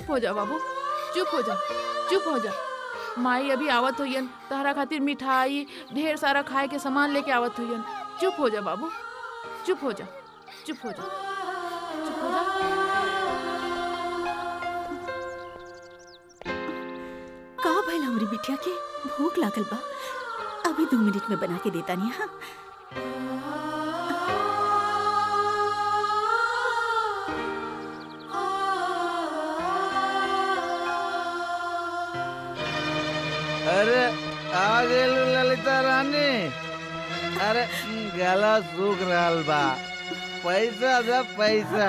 चुप हो जा बाबू, चुप हो जा, चुप हो जा। माई अभी आवत होयन, तहरा खातिर मिठाई ढेर सारा खाए के सामान लेके आवत होयन। चुप हो जा बाबू, चुप हो जा, चुप हो जा, चुप हो जा। का भइल हमरी बिटिया के? भूख लागल बा, अभी 2 मिनट में बना के देता नहीं। हाँ अरे आ गेलू ललिता रानी। अरे गला सूख रहल बा, पैसा दे पैसा,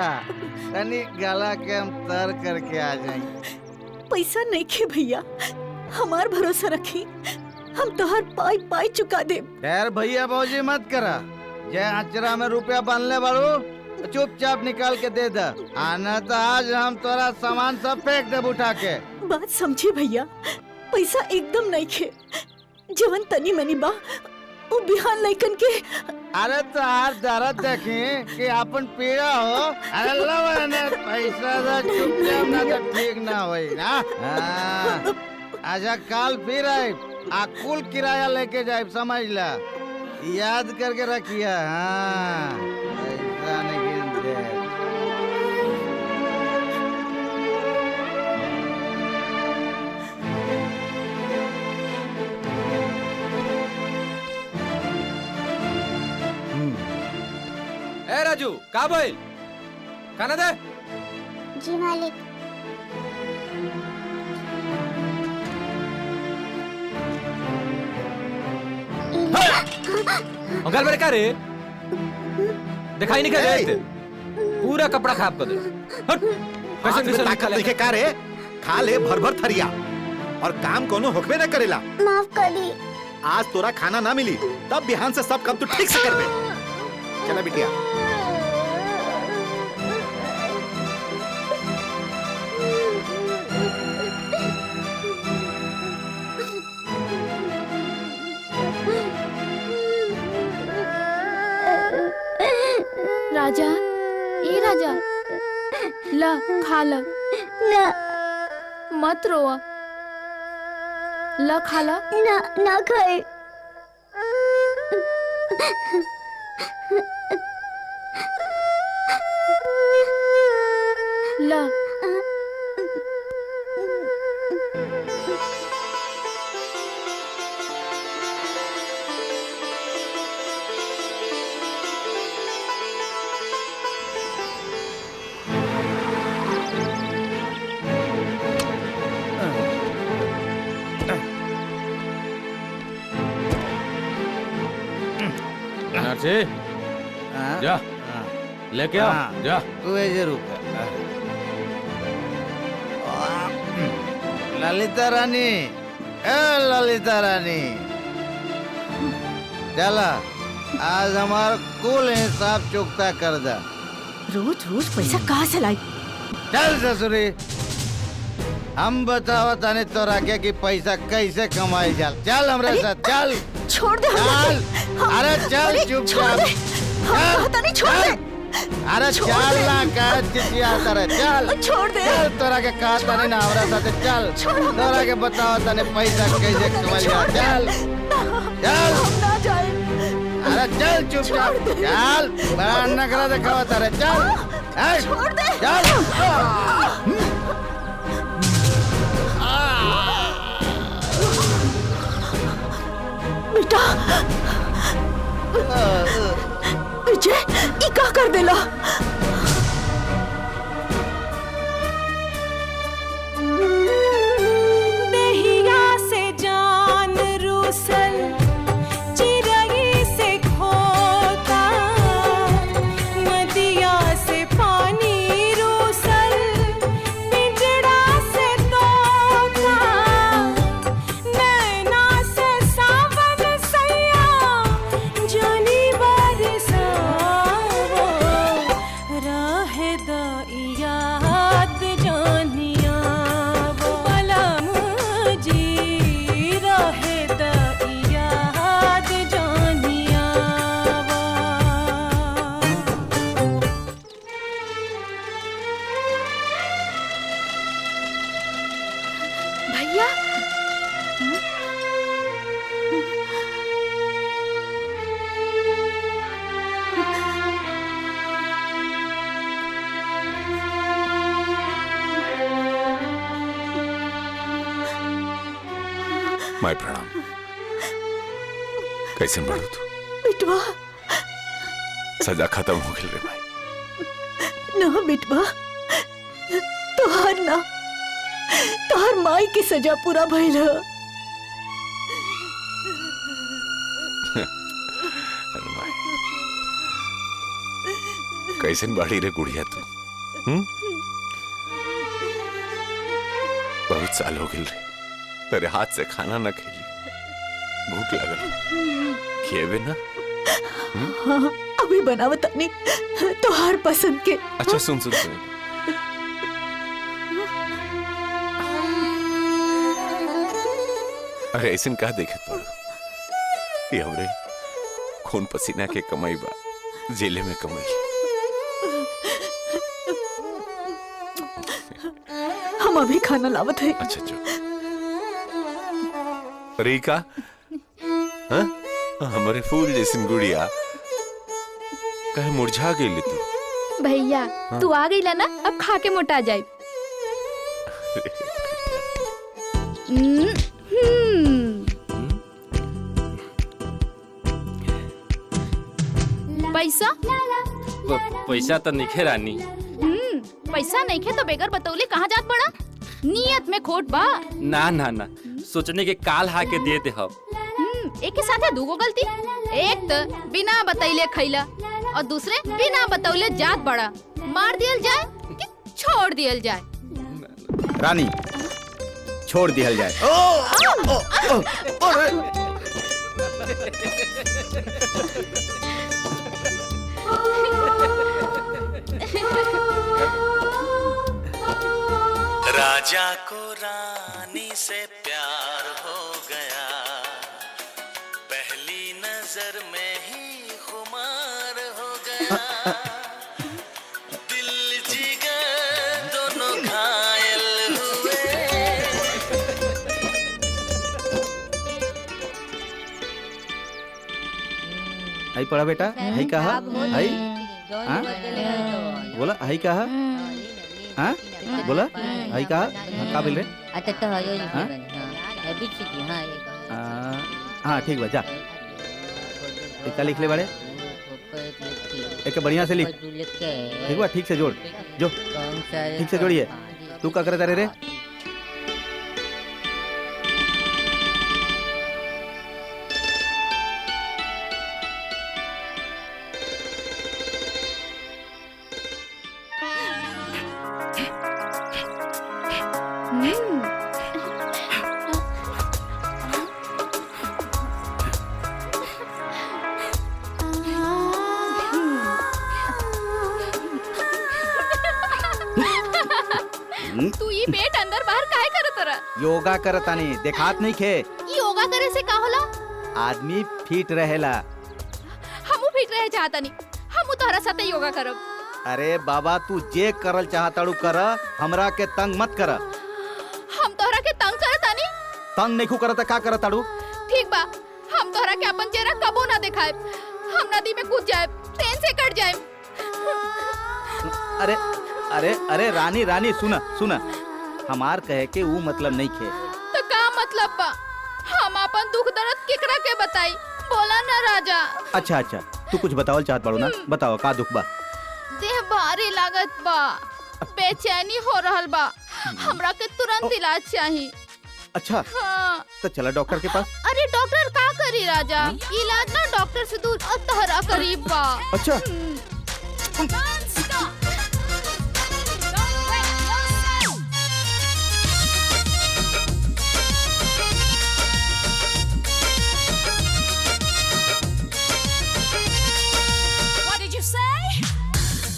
तनी गला के हम तर करके आ जाई। पैसा नहीं खे भैया, हमार भरोसा रखी, हम तोहर पाई पाई चुका दे। खैर भैया भौजी मत करा, जे अचरा में रुपया बांधले बाड़ू चुपचाप निकाल के दे दा, आना तो आज हम तोरा सामान सब फेंक देब उठा के। बात समझे भैया, पैसा एकदम नहीं खे, जवन तनी मनी बा वो बिहान लइकन के। अरे तार दर्द देखी कि अपन पीड़ा हो। अरे लो ने पैसा दा चुपचाप, ना तो ठीक ना होई ना। हाँ। अच्छा काल फिर आए, आ कुल किराया लेके जाए, समझ ला, याद करके रखिया। हाँ पैसा नहीं गिनते। ए राजू, का भइल? खाना दे। जी मालिक। अंकल मेरे का रे? दिखाई नहीं कर रहे, पूरा कपड़ा खराब कर दे। हट। कैसे कैसे ताकत देखे का रे? खा ले भर भर थरिया, और काम कोनो होकबे न करेला। माफ कर दी। आज तोरा खाना ना मिली, तब बिहान से सब काम तू ठीक से करबे। चला बिटिया। राजा, ए राजा, ला खा ला। ना मत रोआ, ला खा ला। ना ना खाए। ला। जा लेके आ, जा। तू ऐसे रुक। ललिता रानी, ए ललिता रानी, चला आज हमारा कुल हिसाब चुकता कर दा। रोज रोज पैसा कहाँ से लाई? चल ससुरी, हम बताओ तने तोरा के कि पैसा कैसे कमाई जाल। चल हमरे साथ, चल। छोड़ दे चल। अरे चल चुपचाप, नहीं छोड़ दे। अरे चल ना, कह चिचियाता रहे, चल। छोड़ दे। चल तोरा के कहा तने ना हमरा साथे, चल। तोरा के बताओ तने पैसा कैसे कमाई जाल। चल चल। हम ना जाए। अरे चल चुपचाप, चल। बड़ा नखरा दिखावा तारे, चल। छोड़ दे। चल। बेटा विजय, ई का कर देला? दहिया से जान रूसल, चिरई से खोता, नदिया से पानी रूसल, पिंजड़ा से तोता, नैना से सावन सैया, जानी बरसावो, राहे द याद जानिया वो बलम जी, राहे द याद जानिया वो। माय प्रणाम। कैसे बढ़ू तू? बिटवा सजा खत्म हो गई रे माई। ना बिटवा, तोहार ना, तोहार माई की सजा पूरा भइल ह। अरे माई, कैसे बाड़ी रे गुड़िया तू? बहुत साल हो गए रे तेरे हाथ से खाना न खेली। भूख लगल, खिएबे ना? हाँ, अभी बनावत नहीं तोहार पसंद के। अच्छा सुन सुन सुन, अरे ऐसे का देखे पड़ो ये हमरे खून पसीना के कमाई बा, जेले में कमाई। हम अभी खाना लावत है। अच्छा अच्छा। रीका, हाँ? हमारे फूल जैसी गुड़िया कहे मुरझा गई तू? भैया तू आ गई ला ना, अब खा के मोटा जाए। पैसा पैसा तो निखे रानी। पैसा नहीं खे तो बेगर बतौले कहाँ जात पड़ा? नियत में खोट बा। ना ना ना, सोचने के काल हा के दे हम। एक के साथ है दूगो गलती। एक तो बिना बतैले खैला और दूसरे बिना बतौले जात बड़ा। मार दियल जाए कि छोड़ दियल जाए? रानी छोड़ दिया जाए। राजा को रानी से प्यार हो गया, पहली नजर में ही खुमार हो गया। दिल जिगर दोनों घायल हुए। हाई पढ़ा बेटा, हाई कहा, हाई हाँ? बोला हाई कहा, हाँ बोला हाई कहा, हाँ बोल रहे? हाँ ठीक बा, जा एक लिख ले बड़े, एक बढ़िया से लिख। ठीक बा, ठीक से जोड़, जो ठीक से जोड़िए। तू क्या करे तारे रे? तू ये पेट अंदर बाहर काहे करत रहा? योगा करतानी, देखात नहीं खे? योगा करे से का होला? आदमी फिट रहेला। हमू फिट रहे चाहता नहीं, हमू तोहरा साथे योगा करब। अरे बाबा तू जे करल चाहताड़ू कर, हमरा के तंग मत कर। हम तोहरा के तंग करता नहीं? तंग नहीं करत का करताड़ू? ठीक बा, हम तोहरा के अपन चेहरा कबो ना दिखाए। हम नदी में कूद जाए, ट्रेन से कट जाए। अरे अरे अरे रानी रानी सुन सुन, हमार कहे के वो मतलब नहीं खे। तो का मतलब बा? हम अपन दुख दर्द केकरा के बताई? बोला ना राजा। अच्छा अच्छा, तू कुछ बतावल चाहत बाड़ू ना, बताओ का दुख बा? देह भारी लागत बा, बेचैनी हो रहल बा, हमरा के तुरंत इलाज चाहिए। अच्छा हाँ। तो चला डॉक्टर के पास। अरे डॉक्टर का करी राजा? इलाज ना डॉक्टर से दूर और तहरा करीब बा। अच्छा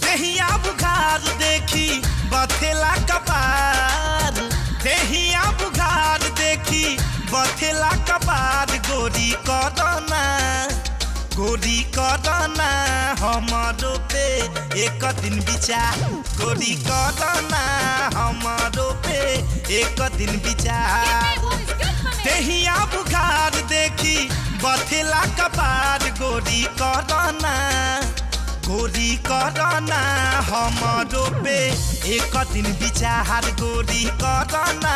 देहिया बुखार देखी बथेला कपार, देहिया बुखार देखी बथेला कपार। गोरी करना, गोरी करना हमारो पे एक दिन विचार। गोरी करना हमारो पे एक दिन विचार। देहिया बुखार देखी बथेला कपार। गोरी करना, गोरी करना हमारो पे एक दिन विचार गोरी करना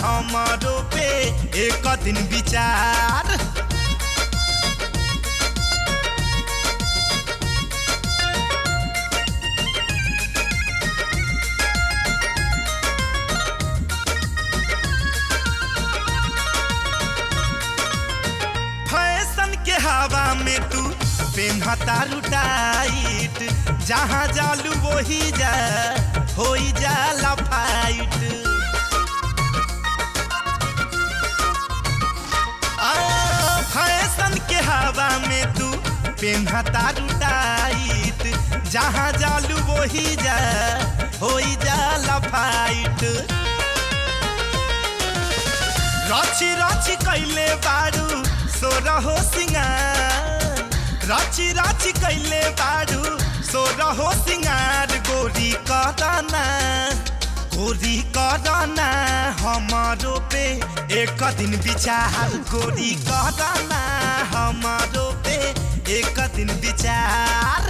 हमारो पे एक दिन विचार फैशन के हवा में तू पेन्हता टाइट जहाँ जालू वही जा हो जाला फाइट फैशन के हवा में तू पेन्हता टाइट जहाँ जालू वही जा हो जाला फाइट राची राची कैले बारू सोरहो सिंगार राची राची कैले बारू सोरहो सिंगार गोरी करना हमारो पे एक दिन विचार गोरी करना हमारो पे एक दिन विचार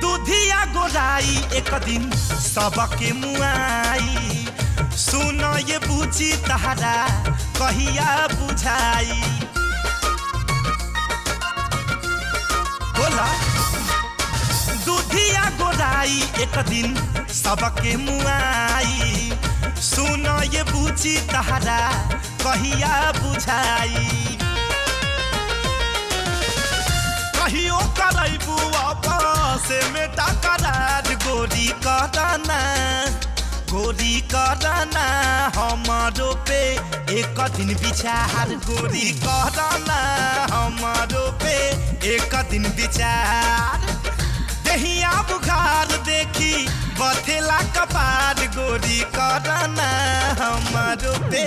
दूधिया गोराई एक दिन सबके मुआई सुन ये बुझी तहरा कहिया बुझाई बोला दूधिया गोराई एक दिन सबके मुआई सुन ये बुझी तहरा कहिया बुझाई कहियो करैबू आपस में टकरार गोरी करना हमारो पे एक दिन विचार गोरी करना हमारो पे एक दिन विचार दहिया बुखार देखी बथेला कपार गोरी करना हमारो पे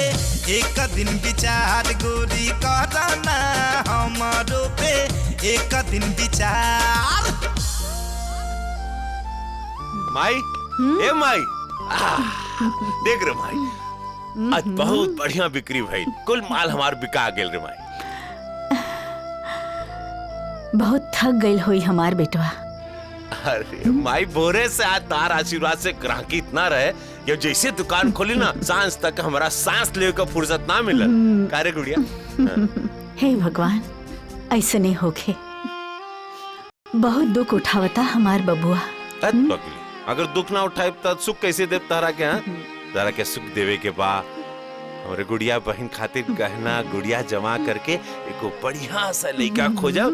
एक दिन विचार गोरी करना हमारो पे एक दिन विचार माई ए माई देख रे माई आज बहुत बढ़िया बिक्री भाई कुल माल हमार बिका गेल रे माई बहुत थक गई हुई हमार बेटवा। अरे माई बोरे से आज तार आशीर्वाद से ग्राहकी इतना रहे कि जैसे दुकान खोली ना सांस तक हमारा सांस लेने का फुर्सत ना मिलल कारे गुड़िया हे भगवान ऐसे नहीं होके बहुत दुख उठावता हमार बबुआ। अगर दुख ना उठाए तो सुख कैसे दे तारा के तारा के सुख देवे के बा हमारे गुड़िया बहन खातिर गहना गुड़िया जमा करके एको बढ़िया सा लड़का खोजा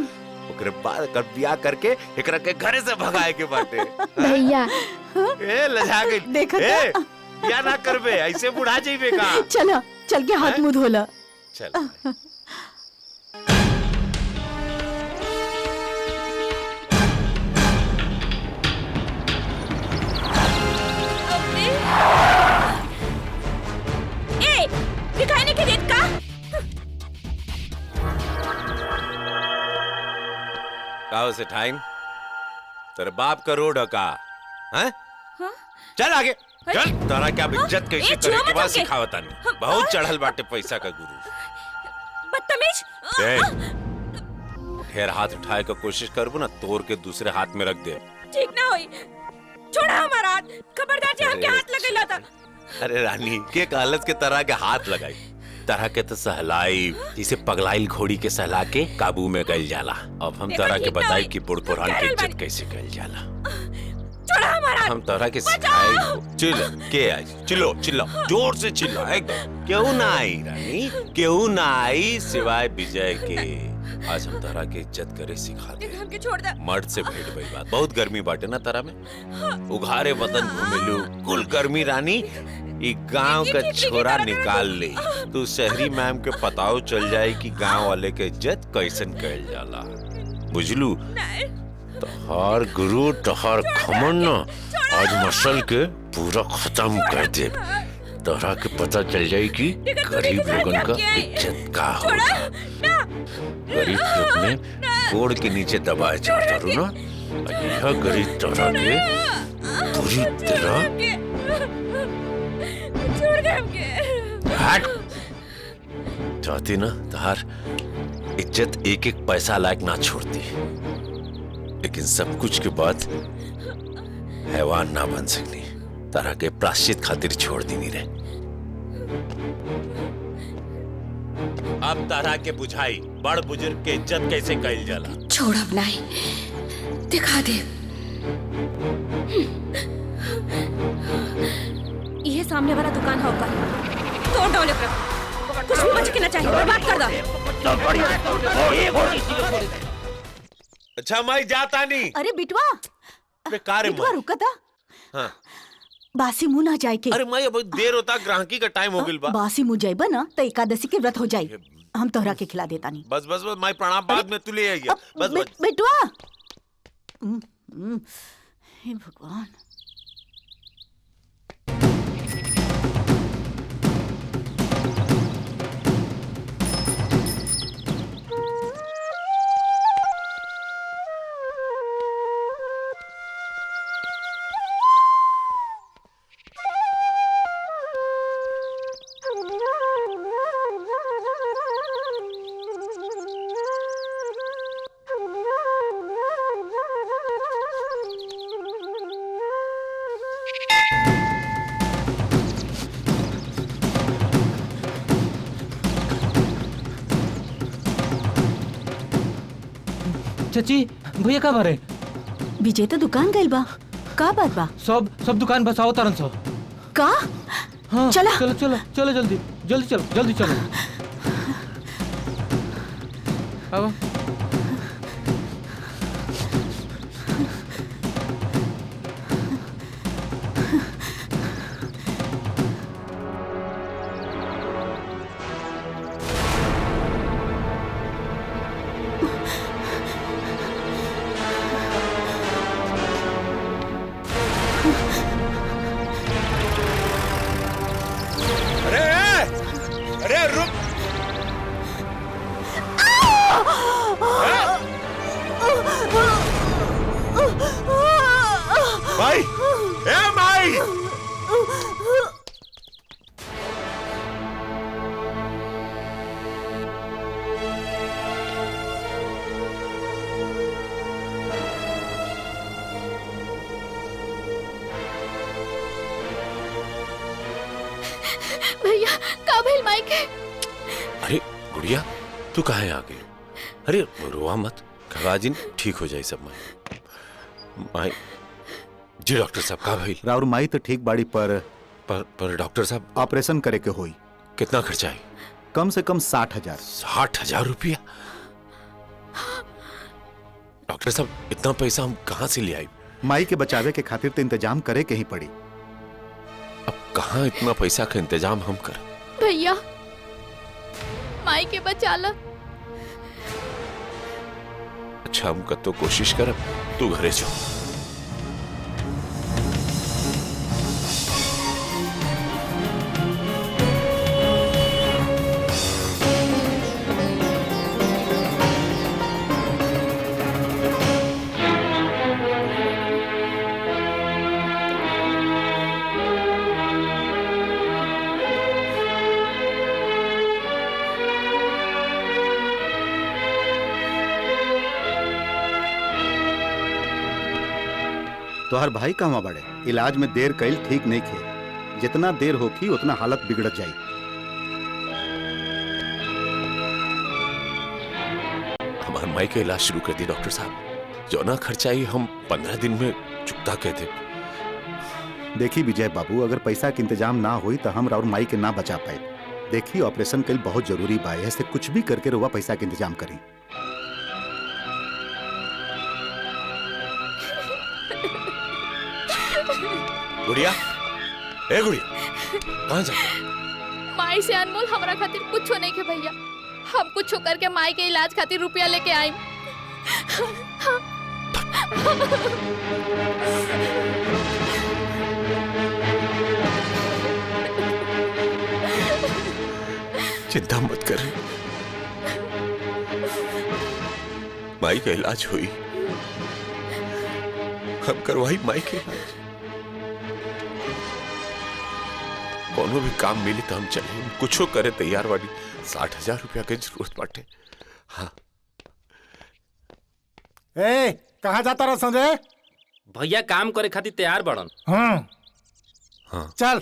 ओकरे बाद कर बियाह करके एकरा के घरे से भगाए के बाटे भैया ए लजा गई देखा या ना करबे ऐसे बुढ़ा जाइबे का चलो चल के हाथ मुंह धोला चल दिखाई नहीं के देत का काहो से ठाइन तेरे बाप का रोड का हैं चल आगे चल तारा क्या इज्जत कैसे करे के बाद सिखावता नहीं बहुत चढ़ल बाटे पैसा का गुरु बदतमीज ढेर हाथ उठाए का कोशिश करबो ना तोड़ के दूसरे हाथ में रख दे ठीक ना होई छोड़ा हमारा हाथ खबरदार जे हमके हाथ लगेला था। अरे रानी के कालत के तरह के हाथ लगाई तरह के तो सहलाई जिसे पगलाइल घोड़ी के सहला के काबू में गल जाला। अब हम तरह के बताई कि बुढ़ पुरान की इज्जत कैसे गल जाला। छोड़ा हमारा हम तरह के सिखाए चिल्ला के आई चिल्लो चिल्लो जोर से चिल्ला एकदम क्यों ना आई रानी क्यों ना आई सिवाय विजय के आज हम तरह के इज्जत करे सिखा दे हमके छोड़ दे मर्द से भेंट भई बात बहुत गर्मी बाटे ना तरह में उघारे बदन घूमेलू कुल गर्मी रानी एक गांव का छोरा निकाल ले तो शहरी मैम के पताओ चल जाए कि गांव वाले के इज्जत कैसन कइल जाला बुझलू तोहर गुरु तोहर घमंड आज मसल के पूरा खत्म कर दे तोहरा के पता चल जाए कि गरीब लोगन का इज्जत का होला गरीब लोग में गोड़ के नीचे दबाए जाता रू ना यह करी तोरा के पूरी तरह छोड़ दे हमके। हट। चाहती ना तार इज्जत एक एक पैसा लायक ना छोड़ती, लेकिन सब कुछ के बाद हैवान ना बन सकनी। तारा के प्राश्चित खातिर छोड़ दी नहीं रे। अब तारा के बुझाई बड़ बुजुर्ग के इज्जत कैसे कैल जाला। छोड़ अब नहीं, दिखा दे। ये सामने वाला दुकान है ऊपर, तोड़ डोले पर कुछ भी बच के ना चाहिए, बर्बाद कर दो। अच्छा माई जाता नहीं। अरे बिटवा, बेकार है बिटवा माई। रुका था। हाँ। बासी मुंह ना जाए के। अरे माई अब देर होता, ग्राहकी का टाइम हो गइल बा। बासी मुंह जाइबा ना तो एकादशी के व्रत हो जाई। हम तोहरा के खिला देता नहीं। बस बस बस माई प्रणाम, बाद में तू ले आइया। बस बस बिटवा। हे भगवान। चाची भैया का बारे? विजय तो दुकान गइल बा। का बात बा? सब दुकान बसाओ तरन सो। का? हाँ, चला। चलो चलो चलो जल्दी जल्दी चलो। अब अरे रुक। माई, ए माई। भैया का भइल माई के? अरे गुड़िया तू कहाँ आ गई? अरे रोआ मत, खवाजिन ठीक हो जाए सब। माई जी डॉक्टर साहब का भइल? राउर माई तो ठीक बाड़ी पर डॉक्टर साहब ऑपरेशन करे के होई। कितना खर्चा है? कम से कम 60,000। 60,000 रुपया? डॉक्टर साहब इतना पैसा हम कहाँ से ले आए? माई के बचावे के खातिर तो इंतजाम करे के ही पड़ी। अब कहाँ इतना पैसा का इंतजाम हम कर? भैया माई के बचा ला। अच्छा हम कतो कोशिश कर, तू घरे जा। तोहर भाई कहवा बड़े? इलाज में देर कईल ठीक नहीं खे। जितना देर होखी उतना हालत बिगड़त जाई। हमार माई का इलाज शुरू कर दी डॉक्टर साहब। जो ना खर्चा ही हम 15 दिन में चुकता कहते। देखी विजय बाबू, अगर पैसा के इंतजाम ना हुई तो हम राउर माई के ना बचा पाए। देखी ऑपरेशन कईल बहुत जरूरी बा, ऐसे कुछ भी करके रुआ पैसा के इंतजाम करी। गुड़िया, ए गुड़िया, कहाँ जा? माई से अनमोल हमरा खातिर कुछो नहीं के भैया। हम कुछो करके माई के इलाज खातिर रुपया लेके आइम। चिंता मत कर, माई का इलाज हुई। हम करवाई माई के इलाज। कोनो भी काम मिली तो हम चले, कुछो करे तैयार वाली। 60,000 रुपया के जरूरत बाटे। हाँ ए कहाँ जाता रहा संजय? भैया काम करे खातिर तैयार बड़न। हाँ हाँ चल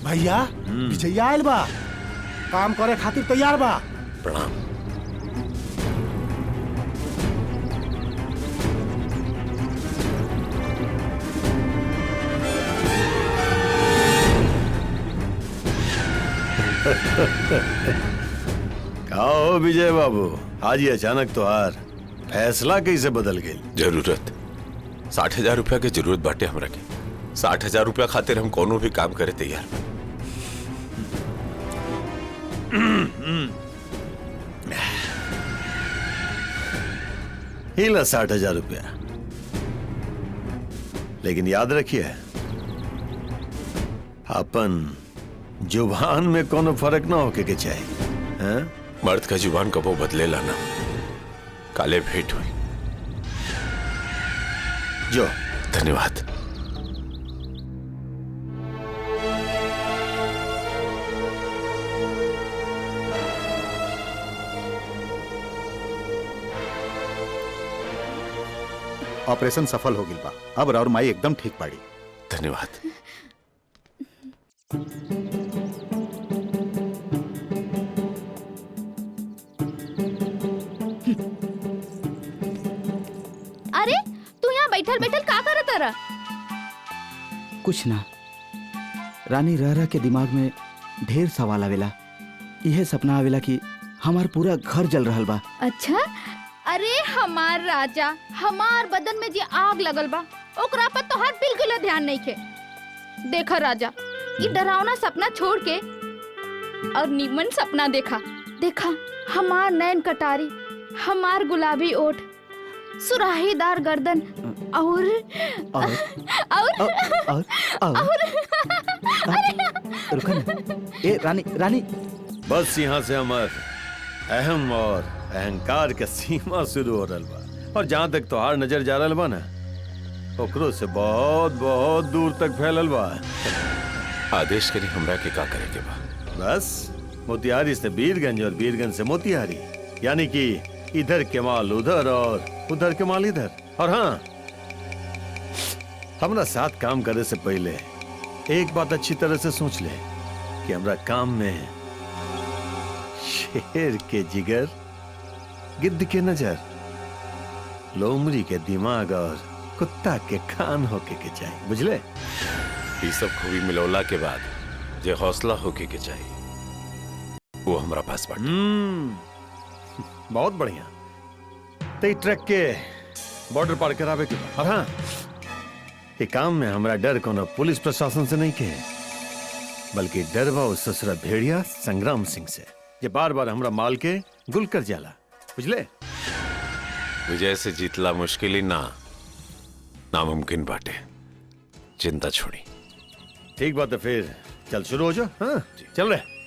भैया विजया आयल बा, काम करे खातिर तैयार बा। प्रणाम। कहो विजय बाबू, आज ये अचानक तोहार फैसला कैसे बदल गई? जरूरत 60,000 रुपया के जरूरत बाटे हमरा के। 60,000 रुपया खातिर हम कोनो भी काम करे तैयार बा। हिला 60,000 रुपया, लेकिन याद रखिए अपन जुबान में कोनो फर्क ना होके के चाहिए। हाँ? मर्द का जुबान कबो बदलेला ना, काले भेंट हुई। जो धन्यवाद। ऑपरेशन सफल हो गई बा, अब और माई एकदम ठीक बाड़ी। धन्यवाद। अरे तू यहाँ बैठल बैठल का करत तारा? कुछ ना रानी, रह के दिमाग में ढेर सवाल आवेला। यह सपना आवेला कि हमार पूरा घर जल रहल बा। अच्छा, अरे हमार राजा, हमार बदन में जे आग लगल बा ओकरा पर तोहार बिल्कुल ध्यान नहीं खे। देखा राजा, ये डरावना सपना छोड़ के और नीमन सपना देखा। देखा हमार नैन कटारी, हमार गुलाबी ओठ, सुराहीदार गर्दन और रुका ना। ए रानी, रानी बस यहाँ से हमार अहम और अहंकार के सीमा शुरू हो रहा बा, और जहाँ तक तोहार नजर जा रहा बा ना, ओकरो से बहुत बहुत दूर तक फैलल बा। आदेश करी हमरा के का करे के बा? बस मोतिहारी से बीरगंज और बीरगंज से मोतिहारी, यानी कि इधर के माल उधर और उधर के माल इधर। और हाँ, हमरा साथ काम करे से पहले एक बात अच्छी तरह से सोच ले कि हमरा काम में शेर के जिगर, गिद्ध के नजर, लोमड़ी के दिमाग और कुत्ता के कान होके के चाहिए, बुझले? ये सब खूबी मिलौला के बाद जे हौसला होके के चाहिए वो हमरा पास बाटे। बहुत बढ़िया। तो ट्रक के बॉर्डर पार करावे के बाद, और हाँ, ये काम में हमरा डर कोनो पुलिस प्रशासन से नहीं के, बल्कि डर बा उस ससुरा भेड़िया संग्राम सिंह से, जे बार बार हमरा माल के गुल कर जाला, बुझले? विजय से जीतला मुश्किल ही ना, नामुमकिन बाटे। चिंता छोड़ी। ठीक बात है, फिर चल शुरू हो जाओ। हाँ चल रहे।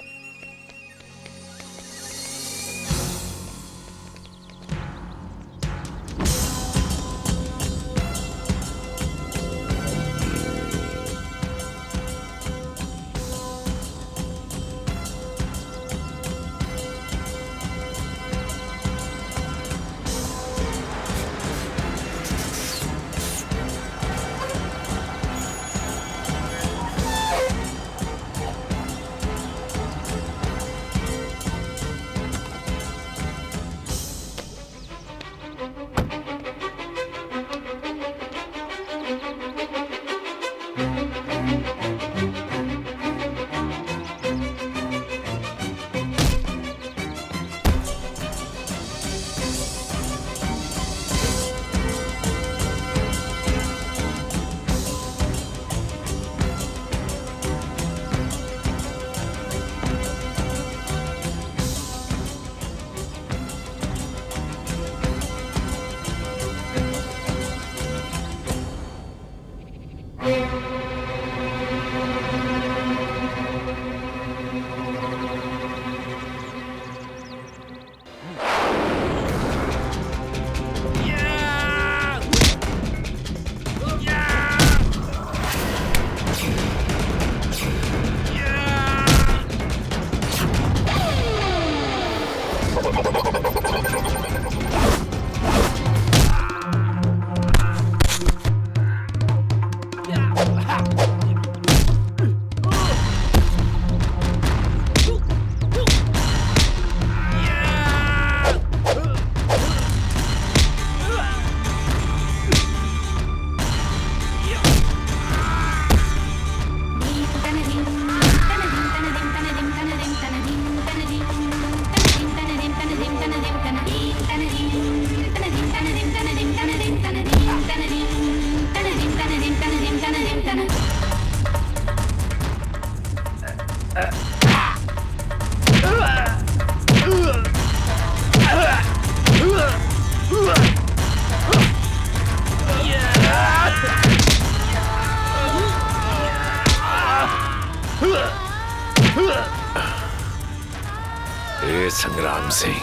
ए संग्राम सिंह,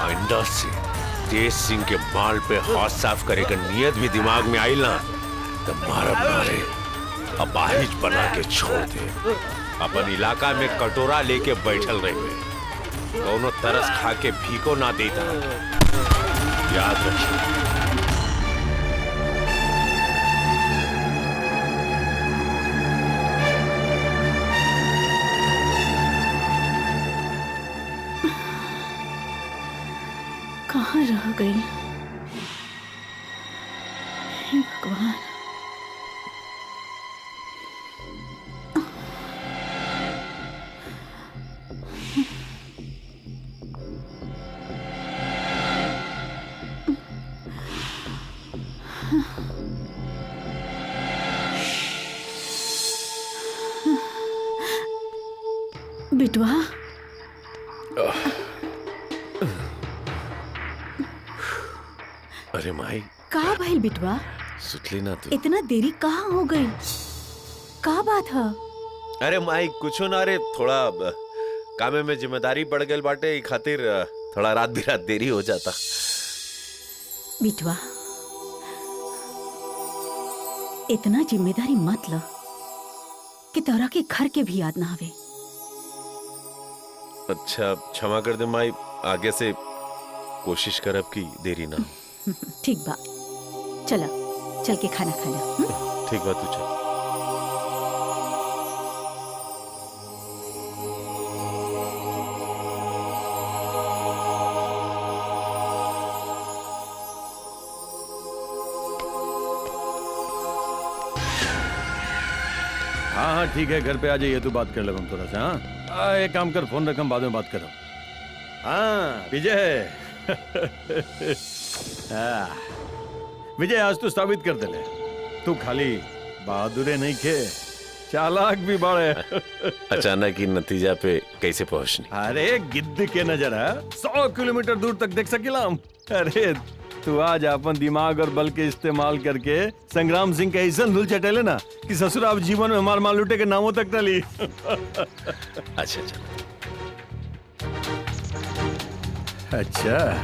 आइंदा से तेज सिंह के माल पे हाथ साफ करे का नियत भी दिमाग में आई ना तो मारे अपाहिज बना के छोड़ दे। अपन इलाका में कटोरा लेके बैठल रहे, दोनों तरस खा के भीको ना देता, याद रखिए। कहाँ रह गई? हे भगवान। बिटवा, अरे माई, का भइल बिटवा? सुतली ना तू? इतना देरी कहाँ हो गई? का बात है? अरे माई कुछ ना रे, थोड़ा कामे में जिम्मेदारी बढ़ गई बाटे, ई खातिर थोड़ा रात बिरात देरी हो जाता। बिटवा, इतना जिम्मेदारी मत लो कि तोरा के घर के भी याद ना आवे। अच्छा क्षमा कर दे माई, आगे से कोशिश करब की देरी ना हो। ठीक बा, चलो चल के खाना खा लो। ठीक बा, तू चल। हाँ हाँ ठीक है, घर पे आ जाइए, तू बात कर ले हम थोड़ा सा। हाँ एक काम कर, फोन रख, हम बाद में बात करो। हाँ विजय विजय आज तू साबित कर दे, तू खाली बहादुरे नहीं खे, चालाक भी बड़े। अचानक ही नतीजा पे कैसे पहुंचनी? अरे गिद्ध के नजर है 100 किलोमीटर दूर तक देख सकेला हम। अरे तू आज अपन दिमाग और बल के इस्तेमाल करके संग्राम सिंह का ऐसा धुल चटेले ना कि ससुर आप जीवन में मार मार लुटे के नामों तक न ली। अच्छा अच्छा अच्छा,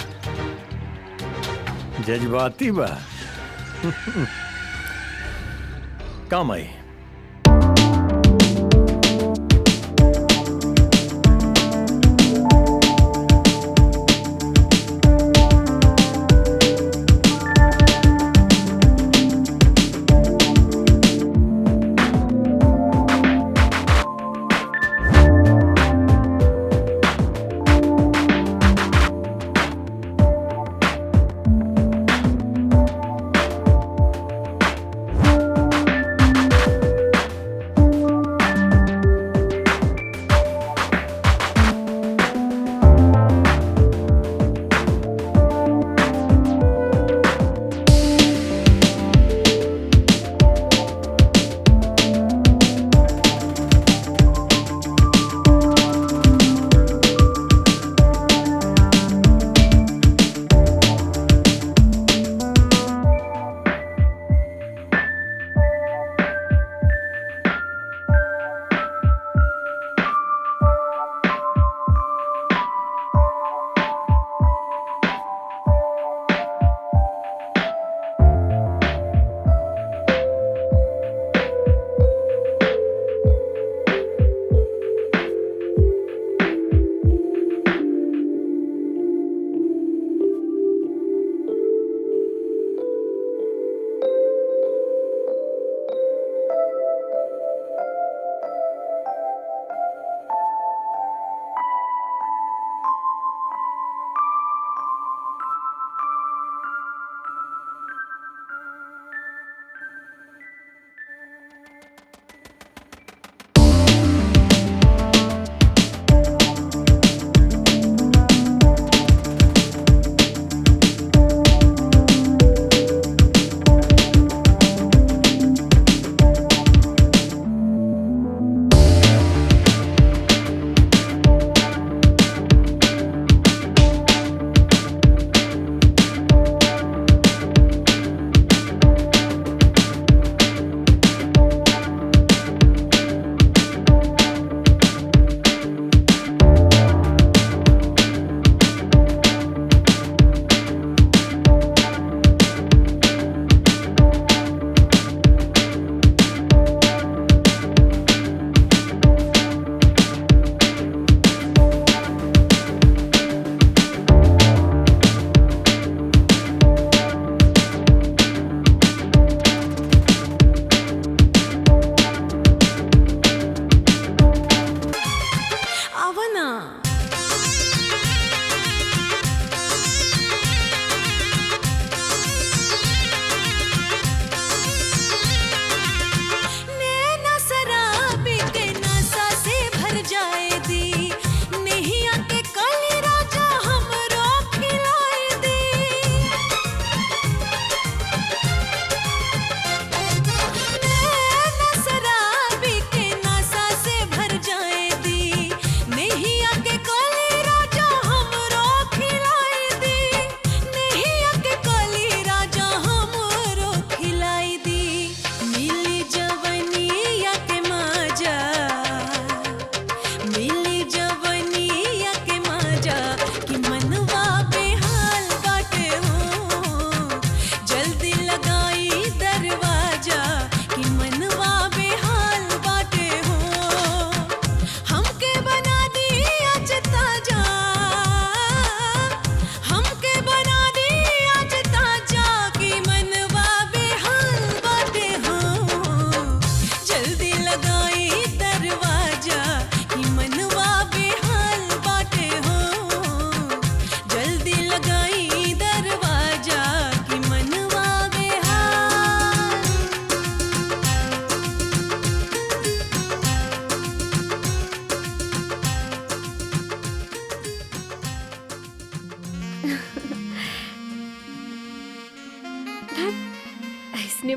जज्बाती बा। काम आई।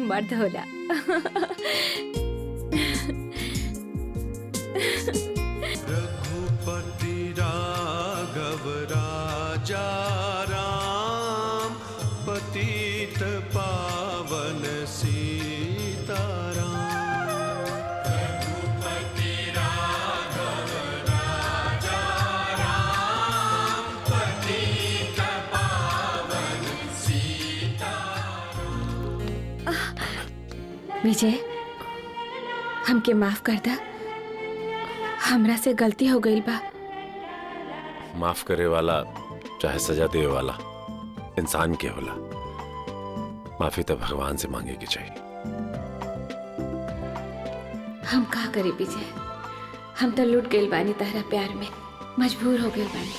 मर्द होला। रघुपति राघव राजा राम पतित पावन सीताराम। रघुपति राघव राजा राम पतित पावन सीताराम। विजय, हमके माफ कर दा, हमरा से गलती हो गई बा। माफ करे वाला चाहे सजा दे वाला इंसान के होला। माफी तो भगवान से मांगे की चाहिए। हम का करे विजय, हम तो लूट गइल बानी तहरा प्यार में, मजबूर हो गइल बानी।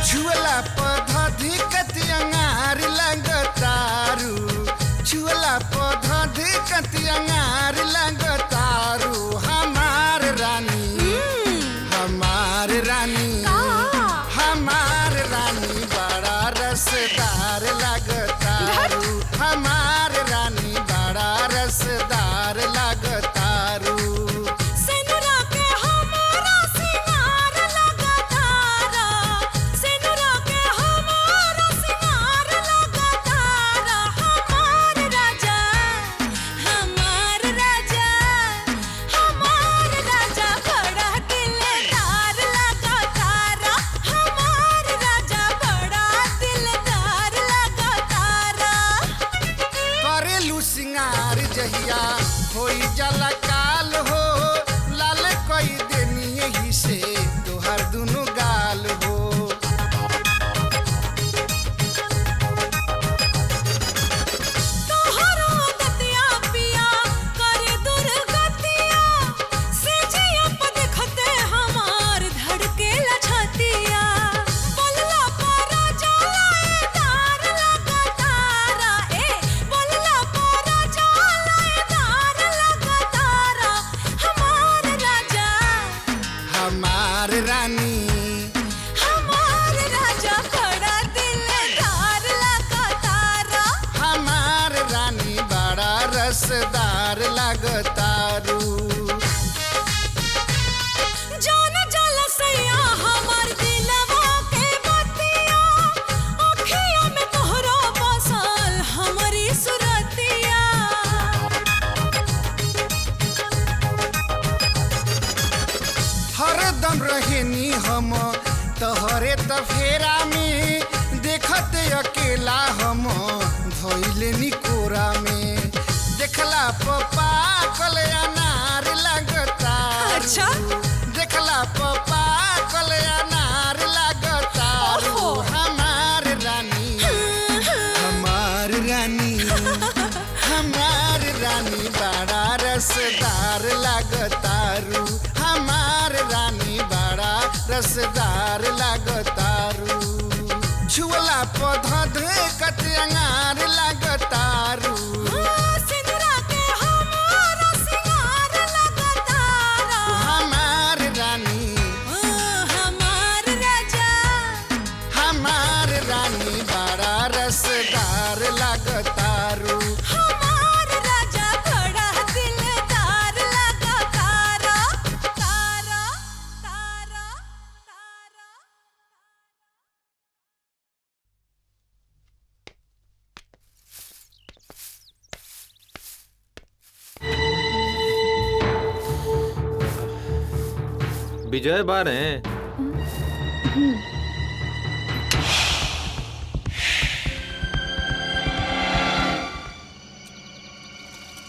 छुअला पौधा धिकत अंगार लगतारू। छुअला पौधा धिकत अंगार लगतारू। हमार रानी, हमार रानी, हमार रानी बड़ा रसदार लगतारू। हमार रानी बड़ा रसदार लगतारू। सेनुरा के हमारा सिंगार लगातारा, सेनुरा के हमारा सिंगार लगातारा। हमार राजा, हमार राजा, हमार राजा बड़ा दिलदार लगातारा। हमार राजा बड़ा दिलदार लगातारा। करेलू सिंगार जहिया होई जाला काल हो। लाल कई देनी यही से तोहर दुनु गाल हो। तोहरो दतिया पिया करे दुर्गतिया, सेजिया पे देखते हमार धड़केला छतिया। बोलला पारा जालाएदार लगातारा, ए बोलला पारा जालाएदार लगातारा। हमार राजा, हमार रानी, हमार राजा बड़ा दिलदार लगातारा। हमार रानी बड़ा रसदार लगतारू। जान जाला सैया हमार दिलवा के बतिया, अखिया में तोहरा बसल हमारी सुरतिया। हरदम रहेनी हम तोहरे तफेरा में। देखते अकेला हम धोइले कोरा में। देखला पप्पा कल अनार लगता। अच्छा? देखला पप्पा कल अनार लगता। हमार रानी, हमार रानी, हमार रानी बड़ा रसदार लगतारू। हमार रानी बड़ा रसदार लगतारू। छुअला पौधा धिकत अंगार लगतारू। सिंदूरा के हमारा सिंगार लगातारा। हमार रानी, हमार राजा, हमार रानी बड़ा रसदार लगतारू। हमार राजा बड़ा दिलदार लगातारा। तारा तारा विजय बार हैं।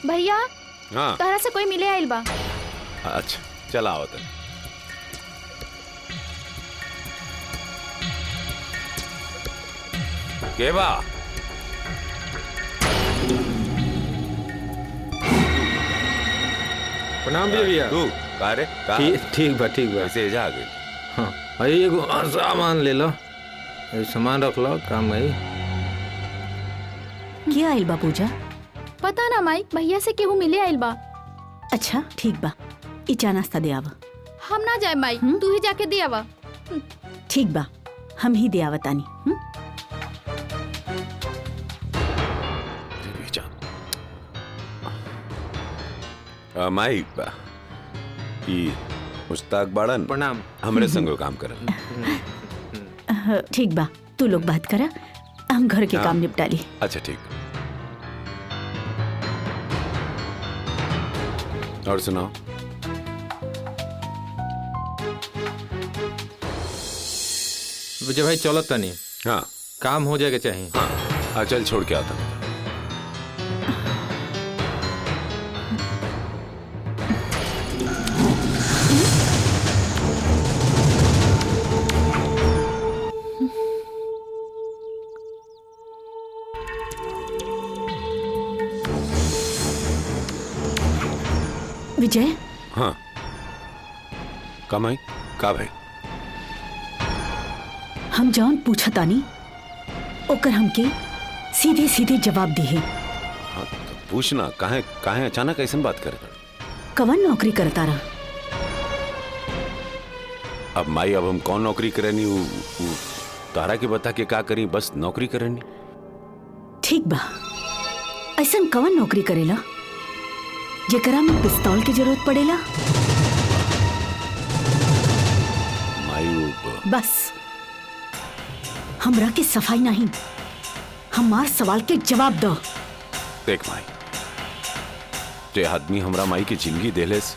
भैया हाँ तोहरा से कोई मिले आइल बा। अच्छा चला आओ तन। के बा? प्रणाम भैया। तू का रे? का? ठीक बा ऐसे जा गई। हाँ भाई एगो सामान ले लो, सामान रख लो, काम है। क्या आइल बा पूजा? पता ना माई, भैया से केहू मिले आइल बा। अच्छा ठीक बा, ई चा नाश्ता दे आवा। हम ना जाए माई, तू ही जाके दे आवा। ठीक बा, हम ही दे आवतानी। माई ई मुस्ताक बाड़न प्रणाम, हमरे संग काम करल। ठीक बा, तू लोग बात करा, हम घर के काम निपटा ली। अच्छा ठीक। और सुनाओ। विजय भाई चलो तनी। हाँ काम हो जाएगा चाहिए। हाँ चल छोड़ के आता हूँ। विजय। हाँ कमाई का भाई? हम जौन पूछा तानी ओकर हमके सीधे सीधे जवाब दिए। हाँ तो पूछना, काहे काहे अचानक ऐसन बात करे? कवन नौकरी करता रहा? अब माई अब हम कौन नौकरी करेनी? तारा के बता के का करी, बस नौकरी करेनी। ठीक बा, ऐसन कवन नौकरी करेला जेकरा में पिस्तौल की जरूरत पड़ेला? माई बस हमरा के सफाई नहीं, हमार सवाल के जवाब दो। देख माई, जे आदमी हमरा माई की जिंदगी देलेस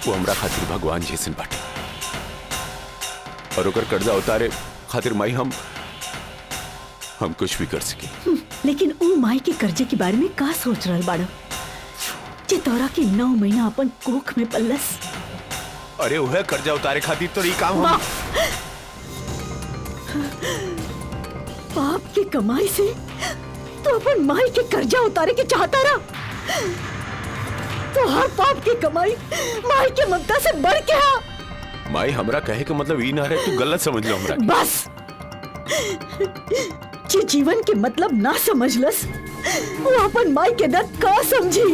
वो हमरा खातिर भगवान जैसन बाटे, और ओकर कर्जा उतारे खातिर माई हम कुछ भी कर सके। लेकिन ऊ माई के कर्जे के बारे में का सोच रहल बाड़ा जे तोरा के 9 महीना अपन कोख में पल्लस? अरे वह कर्जा उतारे खातिर तो ये काम हम बाप की कमाई से तो अपन माई के कर्जा उतारे के चाहता रहा। तो हर बाप की कमाई माई के ममता से बढ़ के है। माई हमरा कहे के मतलब ई ना रहे, तू गलत समझ लो हमरा। बस जे जीवन के मतलब ना समझलस वो अपन माई के दर्द का समझी।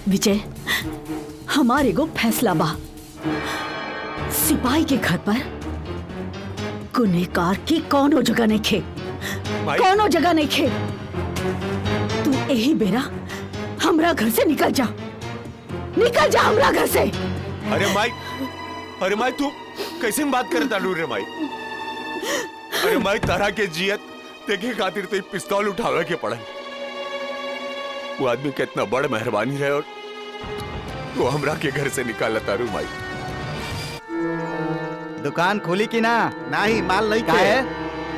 विजय, हमारे को फैसला बा, सिपाही के घर पर गुनहगार की कौनो जगह नहीं खे, कौनो जगह नहीं खे। तू यही बेरा हमरा घर से निकल जा, निकल जा हमरा घर से। अरे माई तू कैसे बात करे तालू रे माई? अरे माई तारा के जियत देखे खातिर तो पिस्तौल उठावे के पड़े। वो आदमी कितना बड़ मेहरबानी रहे और वो हमरा के घर से निकाला तारू माई। दुकान खोली की ना? नहीं, माल नहीं का है?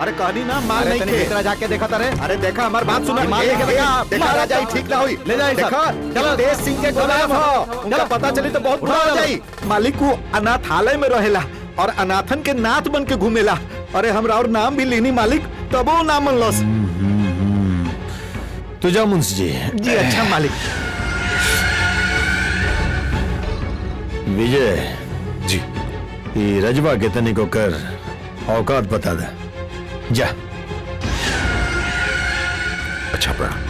अरे कहनी ना माल नहीं थे। भीतर जाके देखा तारे? अरे देखा हमार बात सुनो, माल लेके भैया देखा राजा ठीक ना हुई। ले जाए देखा चलो देश सिंह के गुलाम हो, उनका पता चली तो बहुत बुरा हो जाई। मालिक को अनाथालय में रहेला और अनाथन के नाथ बन के घूमेला। अरे हमरा और नाम भी लेनी मालिक, तबो ना मन लस। तुझा मुंशी जी। जी अच्छा मालिक। विजय जी, ये रजवा के तनिक कर औकात बता दे जा। अच्छा प्रणाम।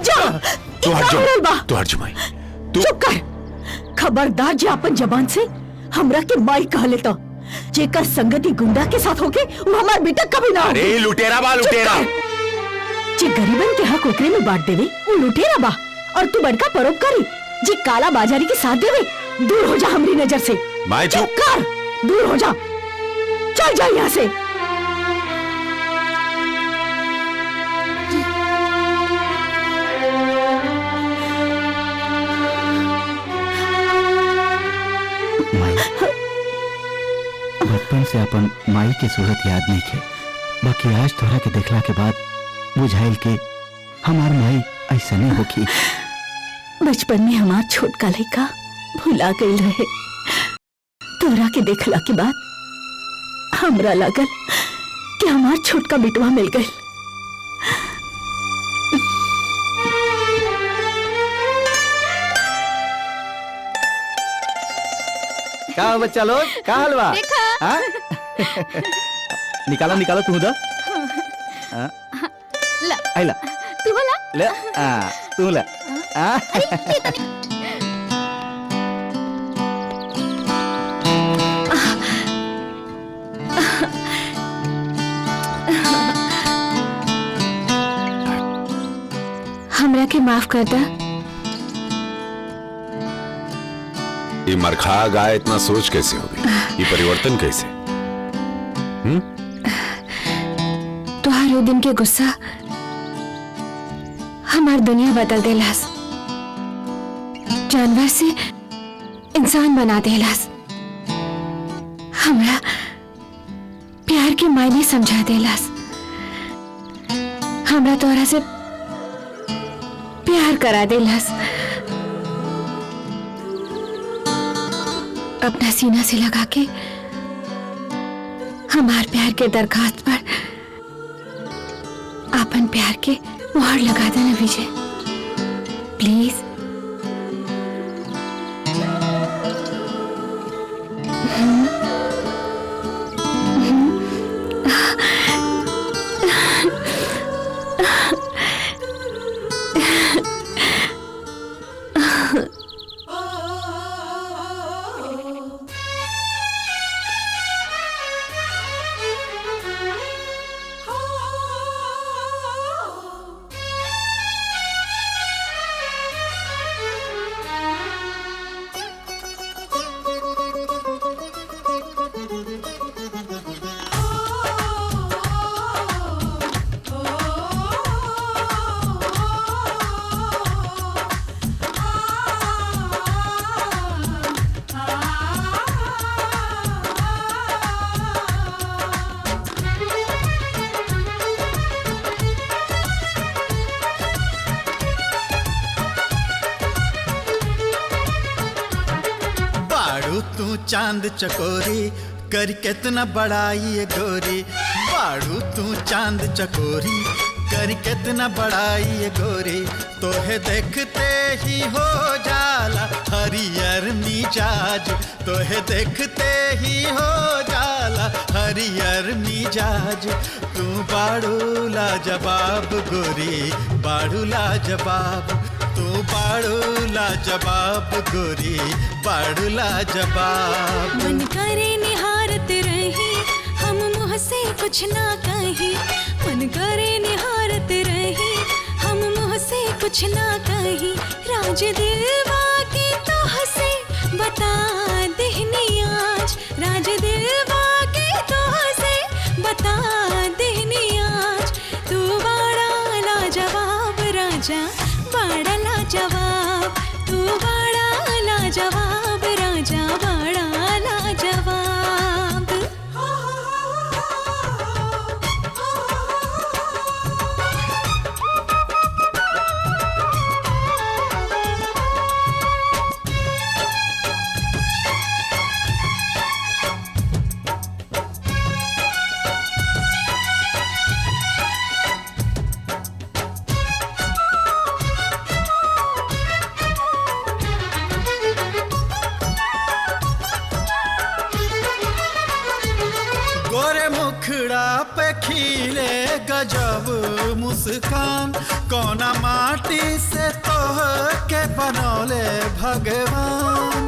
जा तू हट इतना बोल बा। जा, तू हट जा माई। चुप कर। खबरदार जे अपन जबान से हमरा के माई कह लेता। जेकर संगति गुंडा के साथ होके वो हमार बेटा कभी ना होगी। अरे लुटेरा बा, लुटेरा। जे गरीबन के हक ओकरे में बांट देवे वो लुटेरा बा, और तू बड़का परोपकारी जे काला बाजारी के साथ देवे। दूर हो जा हमरी नजर से। माई चुप कर, दूर हो जा, चल जा यहाँ से। बचपन से अपन माई के सूरत याद नहीं थे, बाकी आज तोरा के देखला के बाद बुझाइल के हमार माई ऐसा नहीं होगी। बचपन में हमार छोटका लड़का भुला गई रहे। तोरा के देखला के बाद हमरा लगल कि हमार छोटका बिटवा मिल गई। का हो बच्चा लोग, का हलवा? हाँ? निकालो निकालो तू उधर। हाँ? ला आइला तू ला ले तू ले। हमरा के माफ कर दा। ये मरखा गाय इतना सोच कैसे हो गई? ये परिवर्तन कैसे? तुहार वो दिन के गुस्सा हमार दुनिया बदल देलास, जानवर से इंसान बना देलास, हमरा प्यार के मायने समझा देलास, हमरा तोरा से प्यार करा देलास। अपना सीना से लगा के हमार प्यार के दरखास्त पर अपन प्यार के मोहर लगा देना विजय, प्लीज। तू चांद चकोरी कर कितना बड़ाई ये गोरी, बाड़ू तू चांद चकोरी कर कितना बड़ाई ये गोरी, तोहे देखते ही हो जाला हरियर मिजाज, तोहे देखते ही हो जाला हरियर मिजाज, तू बाड़ू लाजवाब गोरी, बाड़ू लाजवाब, तू बाड़ू लाजवाब गोरी, बाड़ू लाजवाब। मन करे निहारत रही हम मुँह से कुछ ना कही, मन करे निहारत रही हम मुँह से कुछ ना कही, राज दिलवा के तो हंसे बता देहनी आज, राज दिलवा के तो हंसे बता देहनी आज, तू बाड़ा लाजवाब राजा, बाड़ा लाजवाब, तू बाड़ा लाजवाब राजा, बाड़ा लाजवाब। तोहरे मुखड़ा पे खिले गजब मुस्कान, कौना माटी से तोह के बनौले भगवान।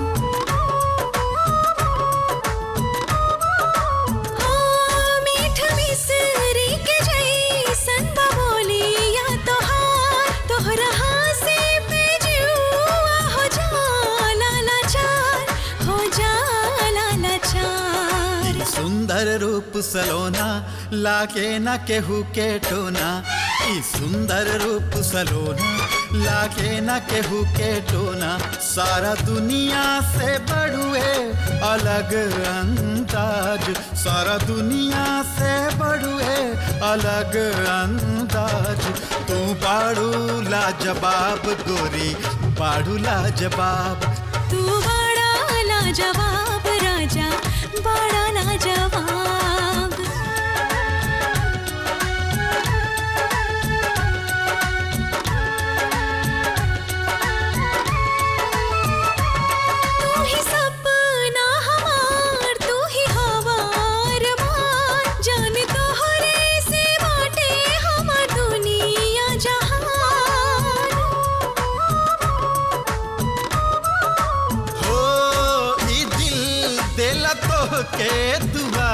मीठ मिसरी के जैसन बबोलिया तोहार, तोहरा हंसी पे जुआ हो जाला लाचार, हो जाला लाचार। सुंदर रूप सलोना लागे न केहू के टोना, ई सुंदर रूप सलोना लागे न केहू के टोना। सारा दुनिया से बड़ुए अलग अंदाज, सारा दुनिया से बड़ुए अलग अंदाज। तू बाड़ू लाजवाब गोरी, बाड़ू लाजवाब। तू बड़ा लाजवाब राजा, बड़ा लाजवाब। तू ही सपना हमार, तू ही हवार मान, जान तोहरे से बाटे हमार दुनिया जहान। हो ई दिल देला तो के दुआ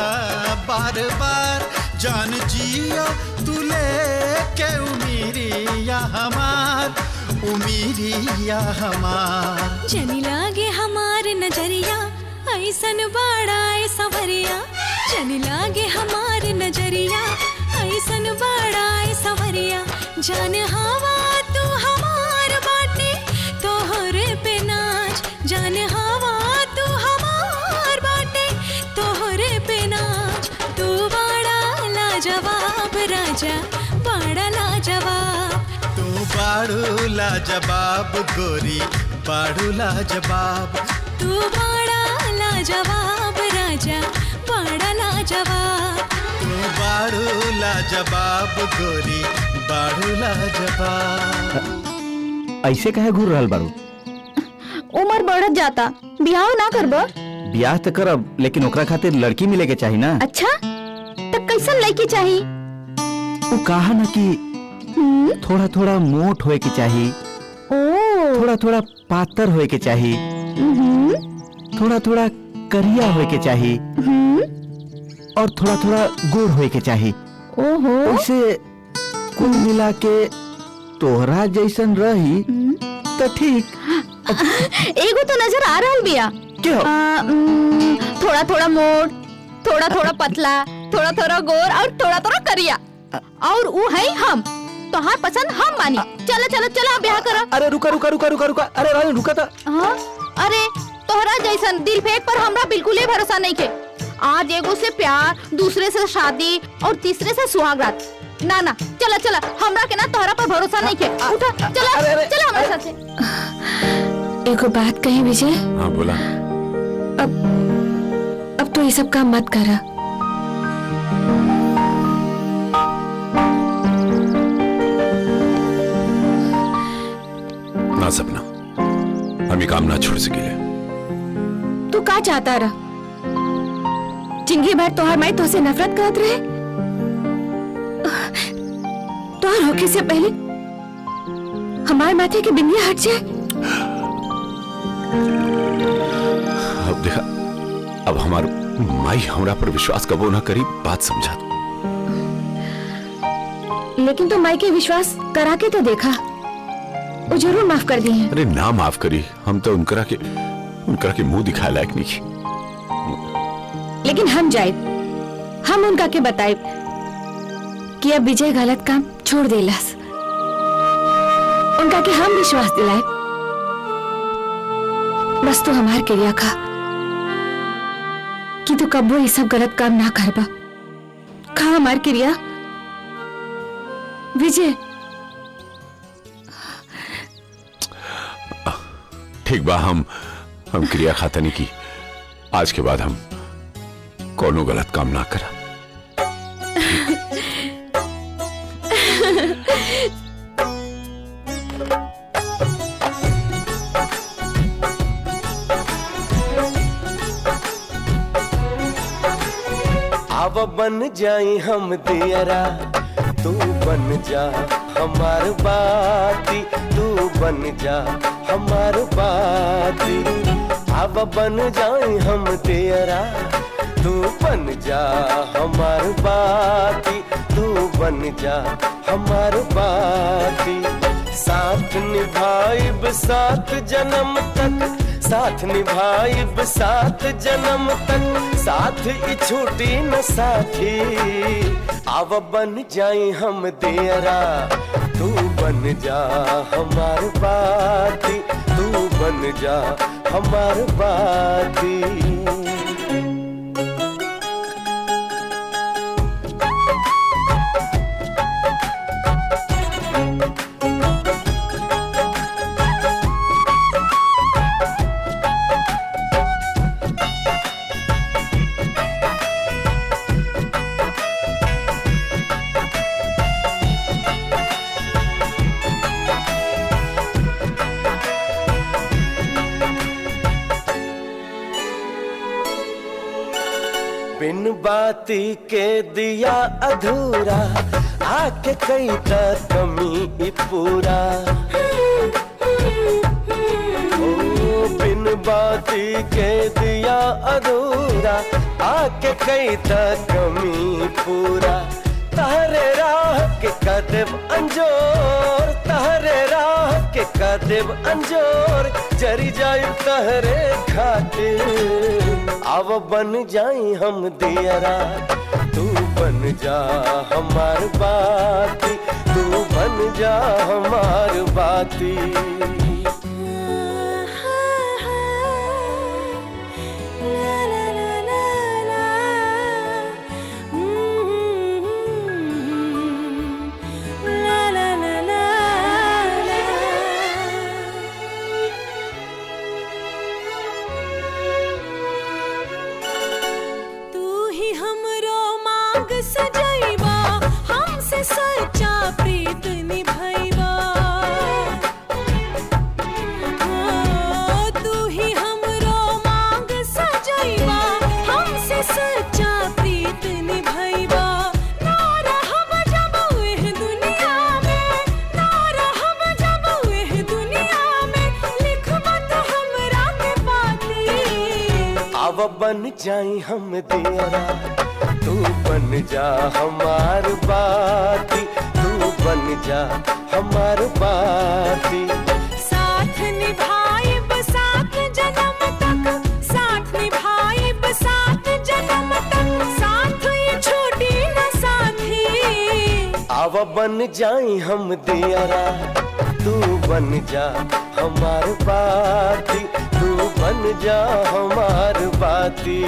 बार बार, जान जिया तू लेके उमीरिया हमार, उमीरिया हमार। जनी लागे हमार नजरिया ऐसन बड़ा सवरिया, जनी लागे हमार नजरिया ऐसन बड़ा सवरिया। जान हवा तू हमार बाटे तोहरे पे नाच, जान हवा तू हमार बाटे तोहरे पे नाच। तू बड़ा लाजवाब राजा, बड़ा लाजवाब। तू बाड़ू लाजवाब गोरी, बाड़ू लाजवाब। तू बड़ा लाजवाब राजा, बड़ा लाजवाब। तू बाड़ू लाजवाब गोरी, बाड़ू लाजवाब। ऐसे कहे घूर रहल बारू? उम्र बढ़त जाता, बियाह ना करब? ब्याह तो करब, लेकिन ओकरा खातिर लड़की मिले के चाहिए ना। अच्छा तब कैसन लड़की चाहिए? वो कहा ना कि थोड़ा थोड़ा मोट होए के चाहिए, थोड़ा थोड़ा पातर होए के चाहिए, थोड़ा थोड़ा करिया होए के चाहिए, और थोड़ा थोड़ा गोर होए के चाहिए। ओहो। उसे कुल मिला के तोहरा जैसन रही तो ठीक। एगो तो नजर आ रहा बिया। थोड़ा थोड़ा मोट, थोड़ा थोड़ा पतला, थोड़ा थोड़ा गोर और थोड़ा थोड़ा करिया, और वो है हम। तोहार पसंद हम मानी। चलो चलो चलो ब्याह करा। अरे रुका रुका रुका रुका रुका, अरे राजन रुका था। अरे तोहरा जैसन दिल फेंक पर हमरा बिल्कुल ही भरोसा नहीं के। आज एगो से प्यार, दूसरे से शादी और तीसरे से सुहागरात। ना ना चला चला, हमरा के ना तोहरा पर भरोसा नहीं के। उठा चला चला हमारे साथ से। एगो बात कही विजय। हाँ बोला। अब तो ये सब काम मत करा। ना सपना, हम ये काम ना छोड़ सकेले। तू का चाहता रहा? जिंदगी भर तोहर माई तुझसे नफरत करत रहे? तोहर होके से पहले हमारे माथे की बिंदिया हट जाए। अब देखा, अब हमार माई हमरा पर विश्वास कबो ना करी, बात समझा दो। लेकिन तो माई के विश्वास करा के तो देखा, वो जरूर माफ कर दी है। अरे ना माफ करी, हम तो उनकरा के मुंह दिखाए लायक नहीं। लेकिन हम जाए, हम उनका के बताए कि अब विजय गलत काम छोड़ देलस। उनका के हम विश्वास दिलाए। बस तू हमार क्रिया खा कि तू कब्बो ये सब गलत काम ना करबा। खा हमार क्रिया विजय। ठीक बा, हम क्रिया खाता नहीं की। आज के बाद हम कोनो गलत काम ना करा। अब बन जाई हम दियरा तू बन जा हमार बाती तू बन जा हमार बाती अब बन जाई हम दियरा तू बन जा हमार बाती तू बन जा हमार बाती साथ निभाइब साथ जन्म तक साथ निभाइब साथ जन्म तक साथ ही छूटी न साथी अब बन जाई हम दियरा तू बन जा हमार बाती तू बन जा हमार बाती बिन बाती के दिया अधूरा आके कई का कमी पूरा ओ बिन बाती के दिया अधूरा आके कई का कमी पूरा तहरे राह के कदम अंजोर तहरे राह के कदम अंजोर जरी जाए तहरे खातिर अब बन जाई हम दियरा तू बन जा हमार बाती तू बन जा हमार बाती सजाइबा हमसे सच्चा प्रीत निभाइबा तू ही हमरो मांग सजाइबा हमसे सच्चा प्रीत निभाइबा ना रहब जब एह दुनिया में ना रहब जब एह दुनिया में लिखबा तो हमरा के पाती अब बन जाई हम दियरा तू बन जा हमार बाती तू बन जा हमार बाती साथ निभाइब साथ जन्म तक साथ निभाइब साथ जन्म तक साथ ये छोटी न साथी अब बन जाई हम दियरा तू बन जा हमार बाती तू बन जा हमार बाती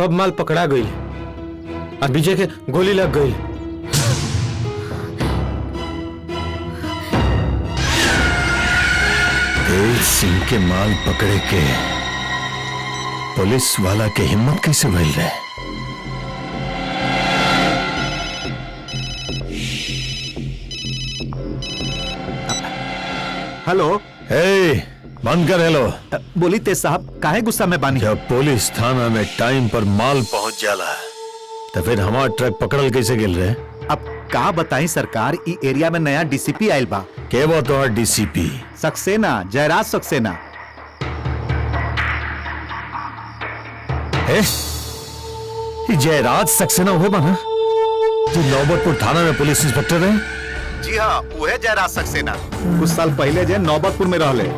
तब माल पकड़ा गई और विजय के गोली लग गई। तेज सिंह के माल पकड़े के पुलिस वाला के हिम्मत कैसे मिल रहे? हेलो। हे, बंद कर। हेलो। बोली तेज साहब, काहे गुस्सा में बानी? जब पुलिस थाना में टाइम पर माल पहुंच जाला तो फिर हमारा ट्रक पकड़ल कैसे गिल रहे? अब का बताई सरकार, ई एरिया में नया डीसीपी आयल बा। के वो तो डीसीपी? सक्सेना, जयराज सक्सेना। जयराज सक्सेना हुए बना जो नौबतपुर थाना में पुलिस इंस्पेक्टर है? जी हाँ, वो है जयराज सक्सेना। कुछ साल पहले जे नौबतपुर में रहले।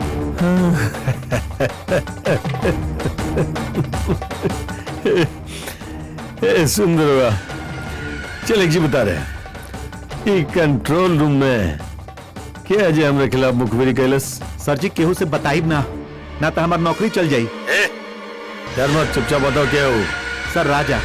सुंदर हुआ। चल एक जी बता रहे, कंट्रोल रूम में क्या अजय हमारे खिलाफ मुखबिरी कैलस? सर जी केहू से बताइब ना तो हमारी नौकरी चल जाई। डर मत, चुपचाप बताओ क्या हो। सर राजा।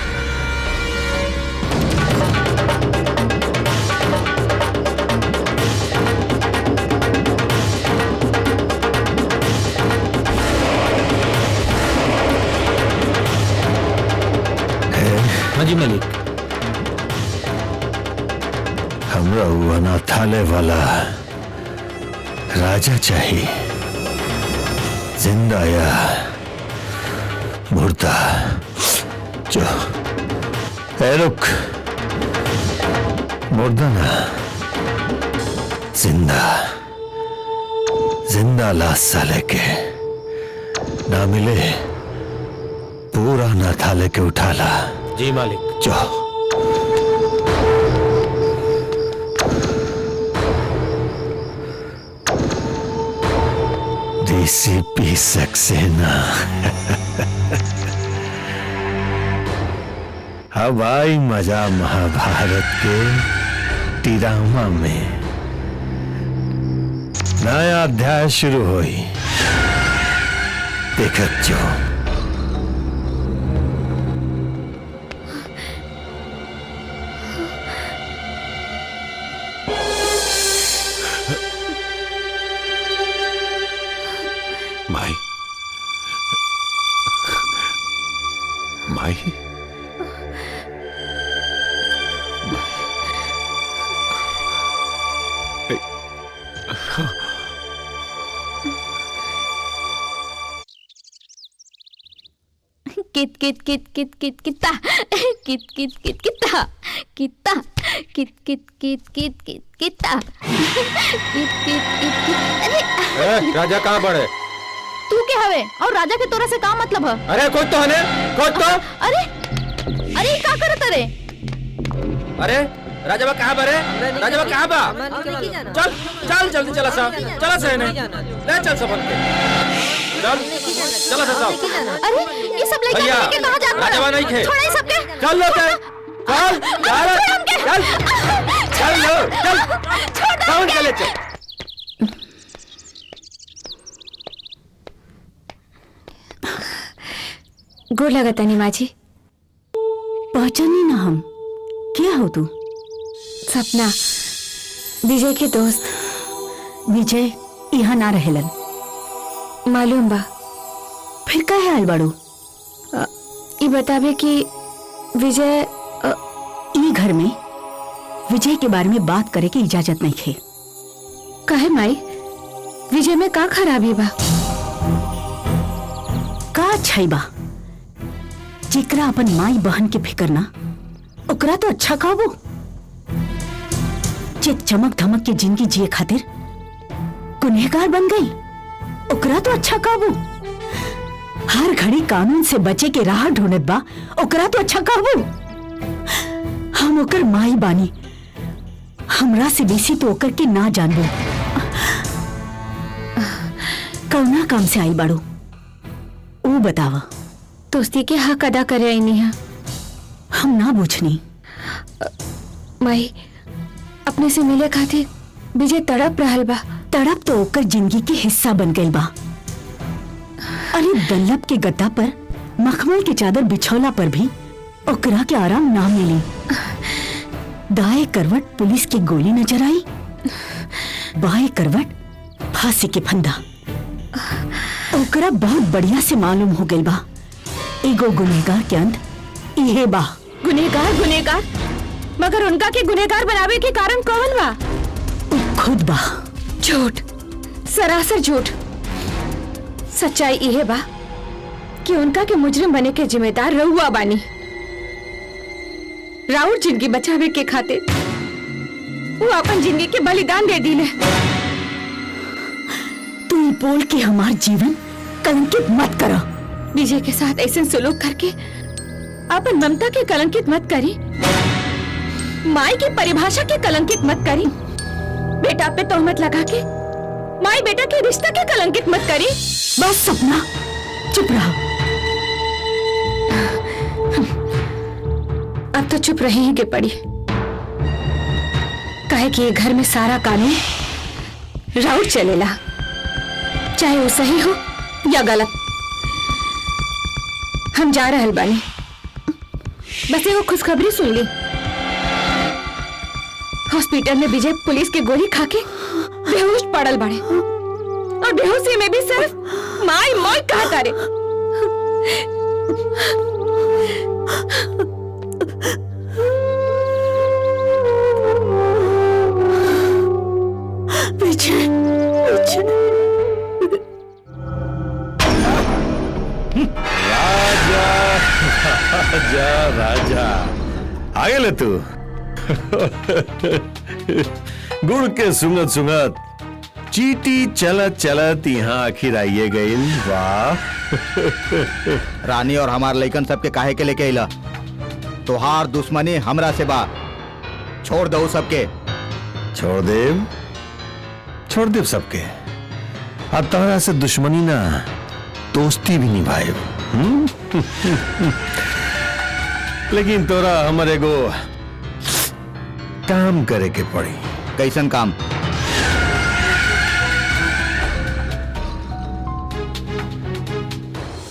हाँ जी मालिक। हमरा वो अनाथालय वाला राजा चाहिए, जिंदा या मुर्दा। जो रुक, मुर्दा ना, जिंदा जिंदा लाश साले के ना मिले, पूरा अनाथालय के उठा ला। जी मालिक। जो डीसीपी सक्सेना। अब आई मजा महाभारत के ड्रामा में। नया अध्याय शुरू हुई, देखत जो। माई, माई, कित कित कित कित कित कित्ता कित कित कित कित्ता कित्ता कित कित कित कित कित कित्ता कित कित कित कित। अरे राजा कहाँ बड़े? तू क्या हवे और राजा के तोरा से का मतलब है? अरे कोई तो हने, कोई तो। अरे अरे का करत रे? अरे राजा कहाँ बा रे? राजा कहाँ बा? चल चल जल्दी चला सा, चला सा ने ले चल सब के चल, चला सा सब। अरे ये सब लड़के लेके कहां जात बा? राजा नहीं खे, छोड़ा ये सबके। चल लो चल चल चल लो चल, कौन चले चल। गोड़ लगाता नहीं माँ जी। पहचानी ना हम, क्या हो तू? सपना, विजय के दोस्त। विजय यहाँ ना रहेलन। मालूम बा। फिर का है बाड़ू? ये बतावे कि विजय ई घर में विजय के बारे में बात करे की इजाजत नहीं खे। काहे माई? विजय में का खराबी बा? का अच्छाई बा? जिकरा अपन माई बहन के फिकर ना, ओकरा तो अच्छा खाबो। जे चमक धमक के जिंदगी जिए खातिर गुनहगार बन गई, ओकरा तो अच्छा काबू। हर घड़ी कानून से बचे के राह ढूंढत बा, ओकरा तो अच्छा काबू। हम ओकर माई बानी, हमरा से बेसी तो ओकर के ना जानबो। कौना काम से आई बाड़ू वो बतावा। दोस्ती के हक अदा करे आई नहीं है। हम ना पूछनी। माई अपने से मिले खातिर विजय तड़प रहल बा। तड़प तो ओकर जिंदगी के हिस्सा बन गई बा। अरे दल्लभ के गद्दा पर मखमल के चादर बिछौला पर भी ओकरा के आराम ना मिली। दाएं करवट पुलिस की गोली नजर आई, बाएं करवट फांसी के फंदा। ओकरा बहुत बढ़िया से मालूम हो गई बा एगो गुनहगार के अंत इहे बा। गुनहगार मगर उनका के गुनहगार बनावे के कारण कौन बा? खुद बा। झूठ, सरासर झूठ। सच्चाई इहे बा कि उनका के मुजरिम बने के जिम्मेदार रहुआ बानी। राउर जिंदगी बचावे के खातिर वो अपन जिंदगी के बलिदान दे दिले। तू बोल के हमार जीवन कलंकित मत करो। विजय के साथ ऐसे सलूक करके अपन ममता के कलंकित मत करी, माई की परिभाषा के कलंकित मत करी, बेटा पे तोहमत लगा के माई बेटा के रिश्ता के कलंकित मत करी। बस सपना, चुप रहो। अब तो चुप रहे ही के पड़ी, काहे कि ये घर में सारा कानून राउत चलेला, चाहे वो सही हो या गलत। हम जा रहल बानी, बस एगो खुशखबरी सुन ली। हॉस्पिटल में विजय पुलिस के गोली खाके बेहोश पड़ल बाड़े और बेहोशी में भी सिर्फ माई माई कहता रे। राजा राजा आ गए तू। गुड़ के सुंगत सुंगत चीटी चलत चलत यहाँ आखिर आइए गई। वाह रानी और हमार लइकन सबके काहे के लेके अइला? तोहार दुश्मनी हमरा से बा, छोड़ दो सबके। छोड़ देव सबके। अब तोहरा से दुश्मनी ना दोस्ती भी निभाए। लेकिन तोरा हमारे एगो काम करे के पड़ी। कैसन काम?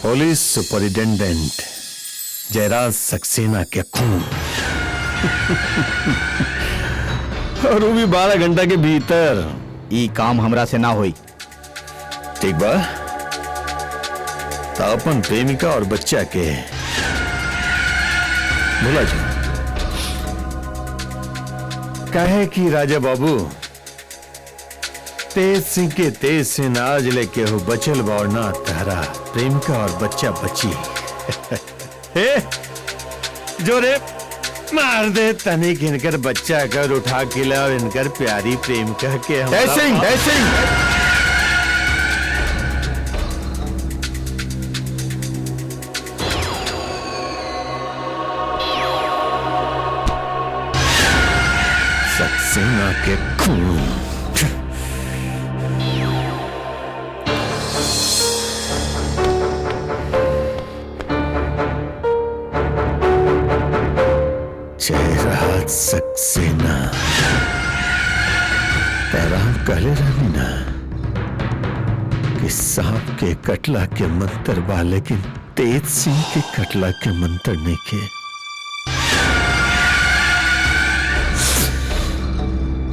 पुलिस सुपरिटेंडेंट जयराज सक्सेना के खून और वो भी 12 घंटा के भीतर। ई काम हमरा से ना होई। ठीक बा, तो अपन प्रेमिका और बच्चा के भुला जाओ। कहे कि राजा बाबू तेज सिंह के तेज से नाज लेके हो बचल और ना तहरा प्रेमिका और बच्चा बची। हे जो रे मार दे तनिक इनकर बच्चा कर उठा के ला और इनकर प्यारी प्रेमिका के सक्सेना के खून। जयराज सक्सेना तेरा हम कहले रहनी ना कि सांप के कटला के मंत्र बा, लेकिन तेज सिंह के कटला के मंत्र नहीं के।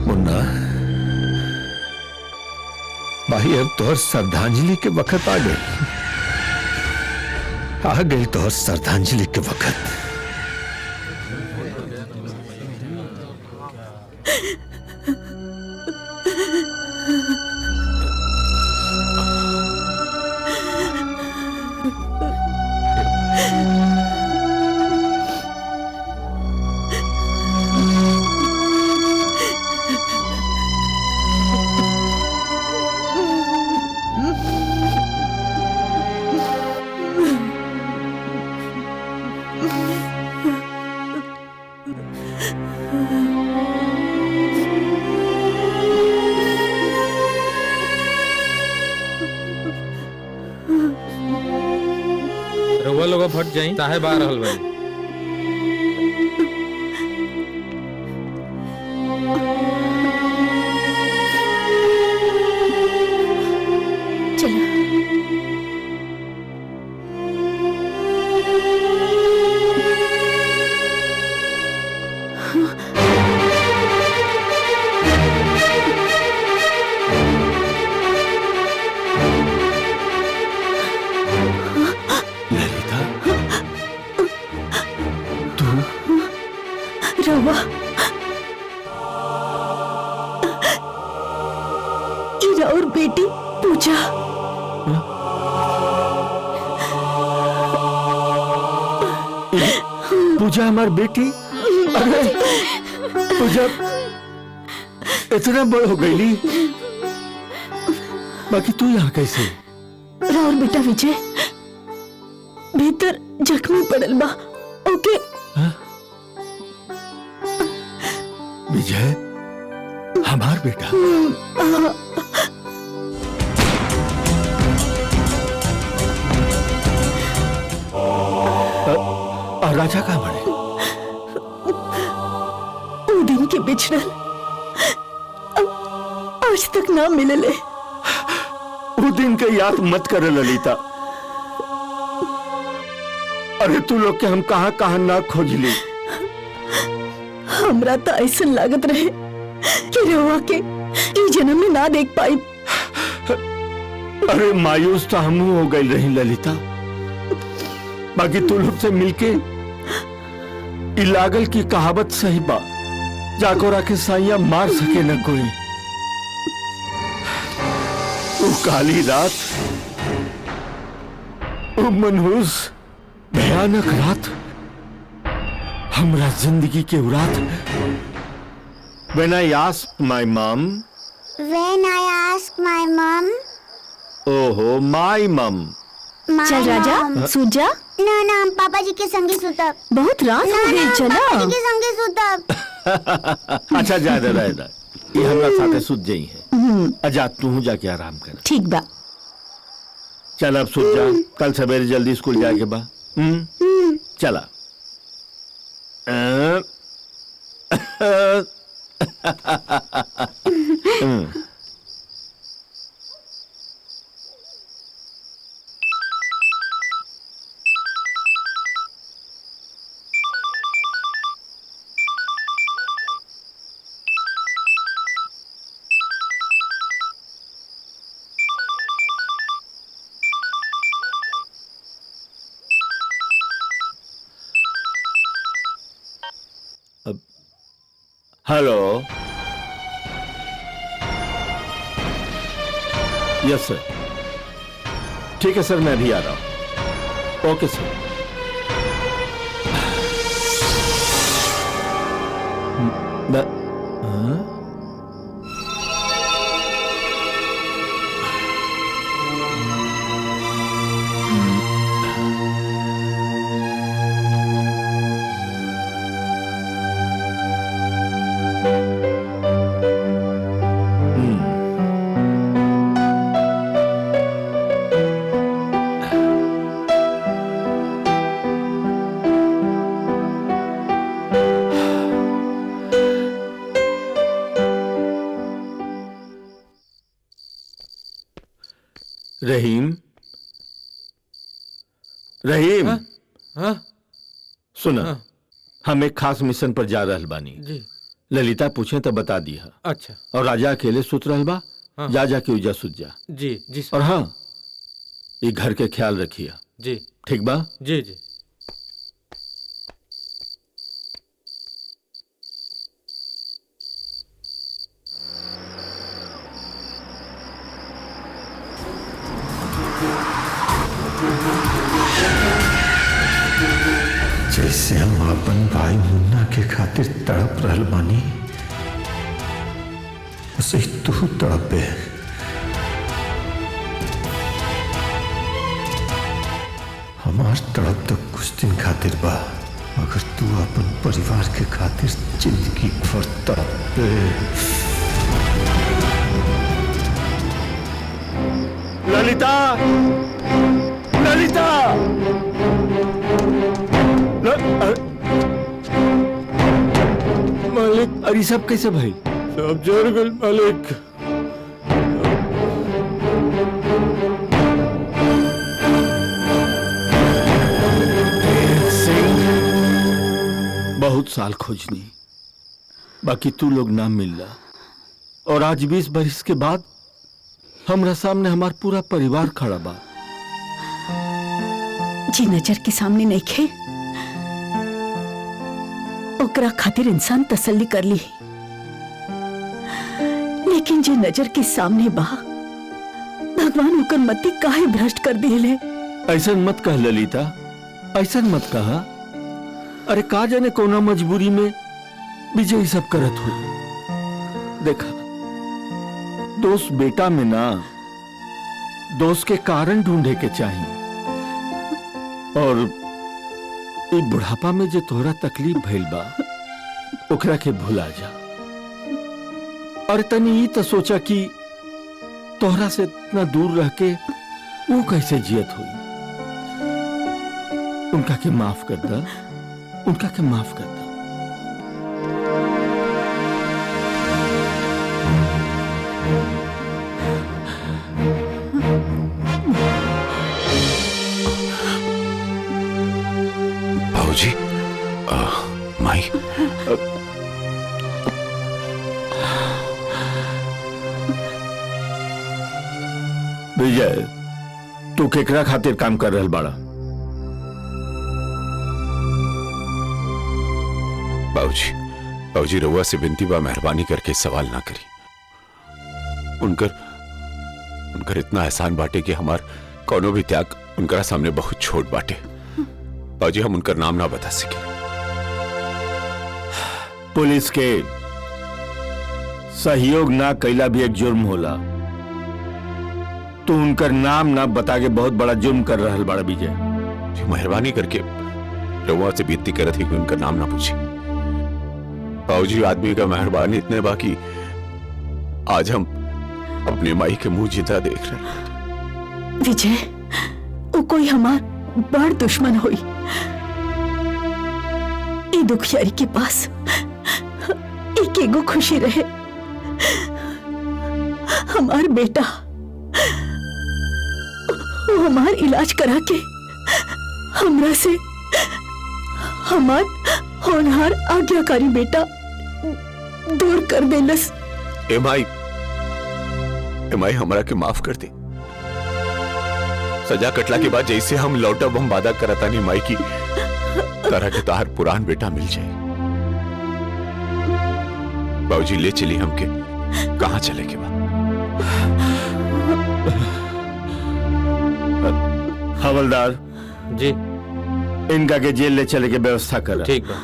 मुन्ना भाई, अब तोहर श्रद्धांजलि के वक्त आ गई तोहर श्रद्धांजलि के वक्त। रउआ लोग फट जाई, साहेब आ रहल बानी। पूजा पूजा हमार बेटी। अरे पूजा इतना बड़ हो गई, बाकी तू यहाँ कैसे? और बेटा विजय भीतर जख्मी पड़ल बा। ओके विजय हमार बेटा। और राजा कहाँ बने? वो दिन के बिछड़ल आज तक ना मिलले। वो दिन के याद मत कर ललिता। अरे तू लोग के हम कहां कहां ना खोज ली। हमरा तो ऐसा लागत रहे कि रवा के ई जन्म में ना देख पाई। अरे मायूस तो हम हो गई रही ललिता, बाकी तू लोग से मिलके ई लागल की कहावत सही बा, जाकोरा के साइया मार सके न कोई। वो काली रात, वो मनहूस भयानक रात हमरा जिंदगी के रात। When I asked my mom, When I ask my mom, ओहो माई मम। my चल राजा mom, सूझ जा। ना ना हम पापा जी के संगे सुतब। बहुत रात हो गई, चला। पापा जी के संगे सुतब। अच्छा जा दे रहा, ये हमरा साथे सुत जाई है। आजा तू जाके आराम कर। ठीक बा। चल अब सुत जा, कल सवेरे जल्दी स्कूल जाके बा। चला। हेलो, यस सर। ठीक है सर, मैं अभी आ रहा हूं। ओके सर। रहीम, रहीम। हाँ? सुना, हाँ। हम एक खास मिशन पर जा रहल बानी। जी। ललिता पूछे तो बता दिया। अच्छा। और राजा अकेले सुत रहल बा। हाँ। जा जाके उजा सुत जा। जी जी सर। और हाँ, ये घर के ख्याल रखिया। जी। ठीक बा? जी जी। जैसे हम अपन भाई मुन्ना के खातिर तड़प रहल बानी, वैसे ही तू तड़पे। हमार तड़प तो कुछ दिन खातिर बा, मगर तू अपन परिवार के खातिर जिंदगी भर तड़पे। ललिता, ललिता। मालिक, अरे सब कैसे भाई? सब जर गल मालिक। बहुत साल खोजनी, बाकी तू लोग ना मिलला। और आज 20 बरस के बाद हमरा सामने हमार पूरा परिवार खड़ा बा। जी नजर के सामने नहीं खे, ओकरा खातिर इंसान तसल्ली कर ली, लेकिन जे नजर के सामने बा भगवान ओकर मति काहे भ्रष्ट कर दिले। ऐसा मत कह ललिता, ऐसा मत कहा। अरे का जाने कोना मजबूरी में विजय सब करत हुई। देखा, दोस्त बेटा में ना, दोस्त के कारण ढूंढे के चाहिए। और ये बुढ़ापा में जो तोहरा तकलीफ भइल बा ओकरा के भुला जा। और तनी ये तो सोचा कि तोहरा से इतना दूर रह के वो कैसे जियत हुई। उनका के माफ कर दा, उनका के माफ कर दा। बाबूजी, माई, विजय, तू केकरा खातिर काम कर रहल बाड़ा? बाबूजी रउआ से विनती बा, मेहरबानी करके सवाल ना करी। उनकर इतना एहसान बाटे कि हमार कोनो भी त्याग उनकरा सामने बहुत छोट बाटे। बाबूजी, हम उनका नाम ना बता सके। पुलिस के सहयोग ना कैला भी एक जुर्म होला। तू उनका नाम ना बता के बहुत बड़ा जुर्म कर रहल बड़ा विजय। मेहरबानी करके रउआ से विनती करत ही कि उनका नाम ना पूछी। बाबूजी, आदमी का मेहरबानी इतने बाकी आज हम अपनी माई के मुंह जिंदा देख रहे हैं। विजय, वो कोई हमार बड़ दुश्मन हुई। ये दुखियारी के पास एक एगो खुशी रहे, हमार बेटा। वो हमार इलाज करा के हमरा से हमार होनहार आज्ञाकारी बेटा दूर कर देलस। ए माई, हमरा के माफ कर दे। सजा कटला के बाद जैसे हम लौटब, हम वादा करता नहीं माई की तरह के तार पुरान बेटा मिल जाए। बाबूजी, ले चली हमके, कहाँ चले के बाद? हवलदार जी, इनका के जेल ले चले के व्यवस्था कर। ठीक बा।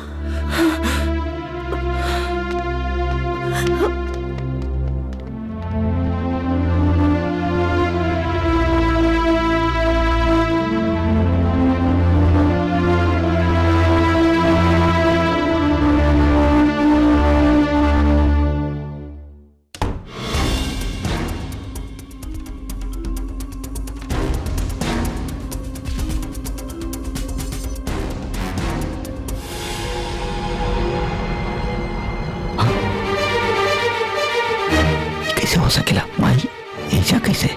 कैसे हो सकेला माई, ऐसा कैसे?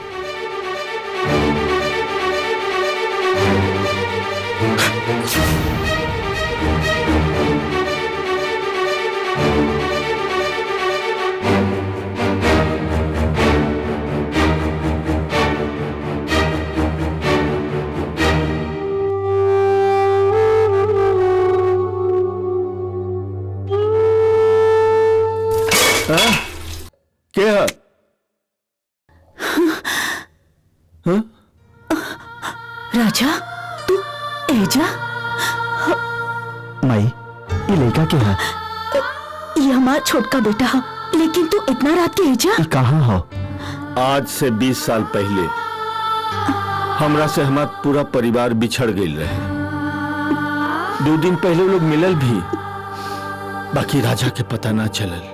क्या है? हाँ? राजा, तू एजा? माई, ये लड़का क्या है? ये हमारा छोटका बेटा है, लेकिन तू इतना रात के एजा? ये कहाँ हो? आज से 20 साल पहले हमरा से हमारा पूरा परिवार बिछड़ गई रहे। 2 दिन पहले लोग मिलल भी, बाकी राजा के पता ना चलल।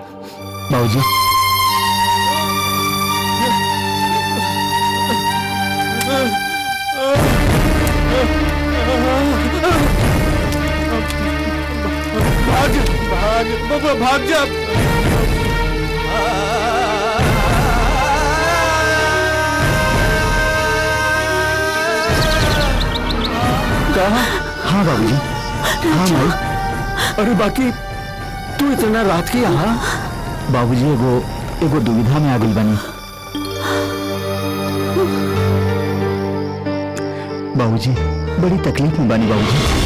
बाबूजी, भाग जा। कहा? हाँ बाबूजी, हाँ माई। अरे बाकी तू इतना रात के यहाँ? बाबूजी, एगो दुविधा में आ गई बनी। बाबूजी, बड़ी तकलीफ में बनी बाबूजी।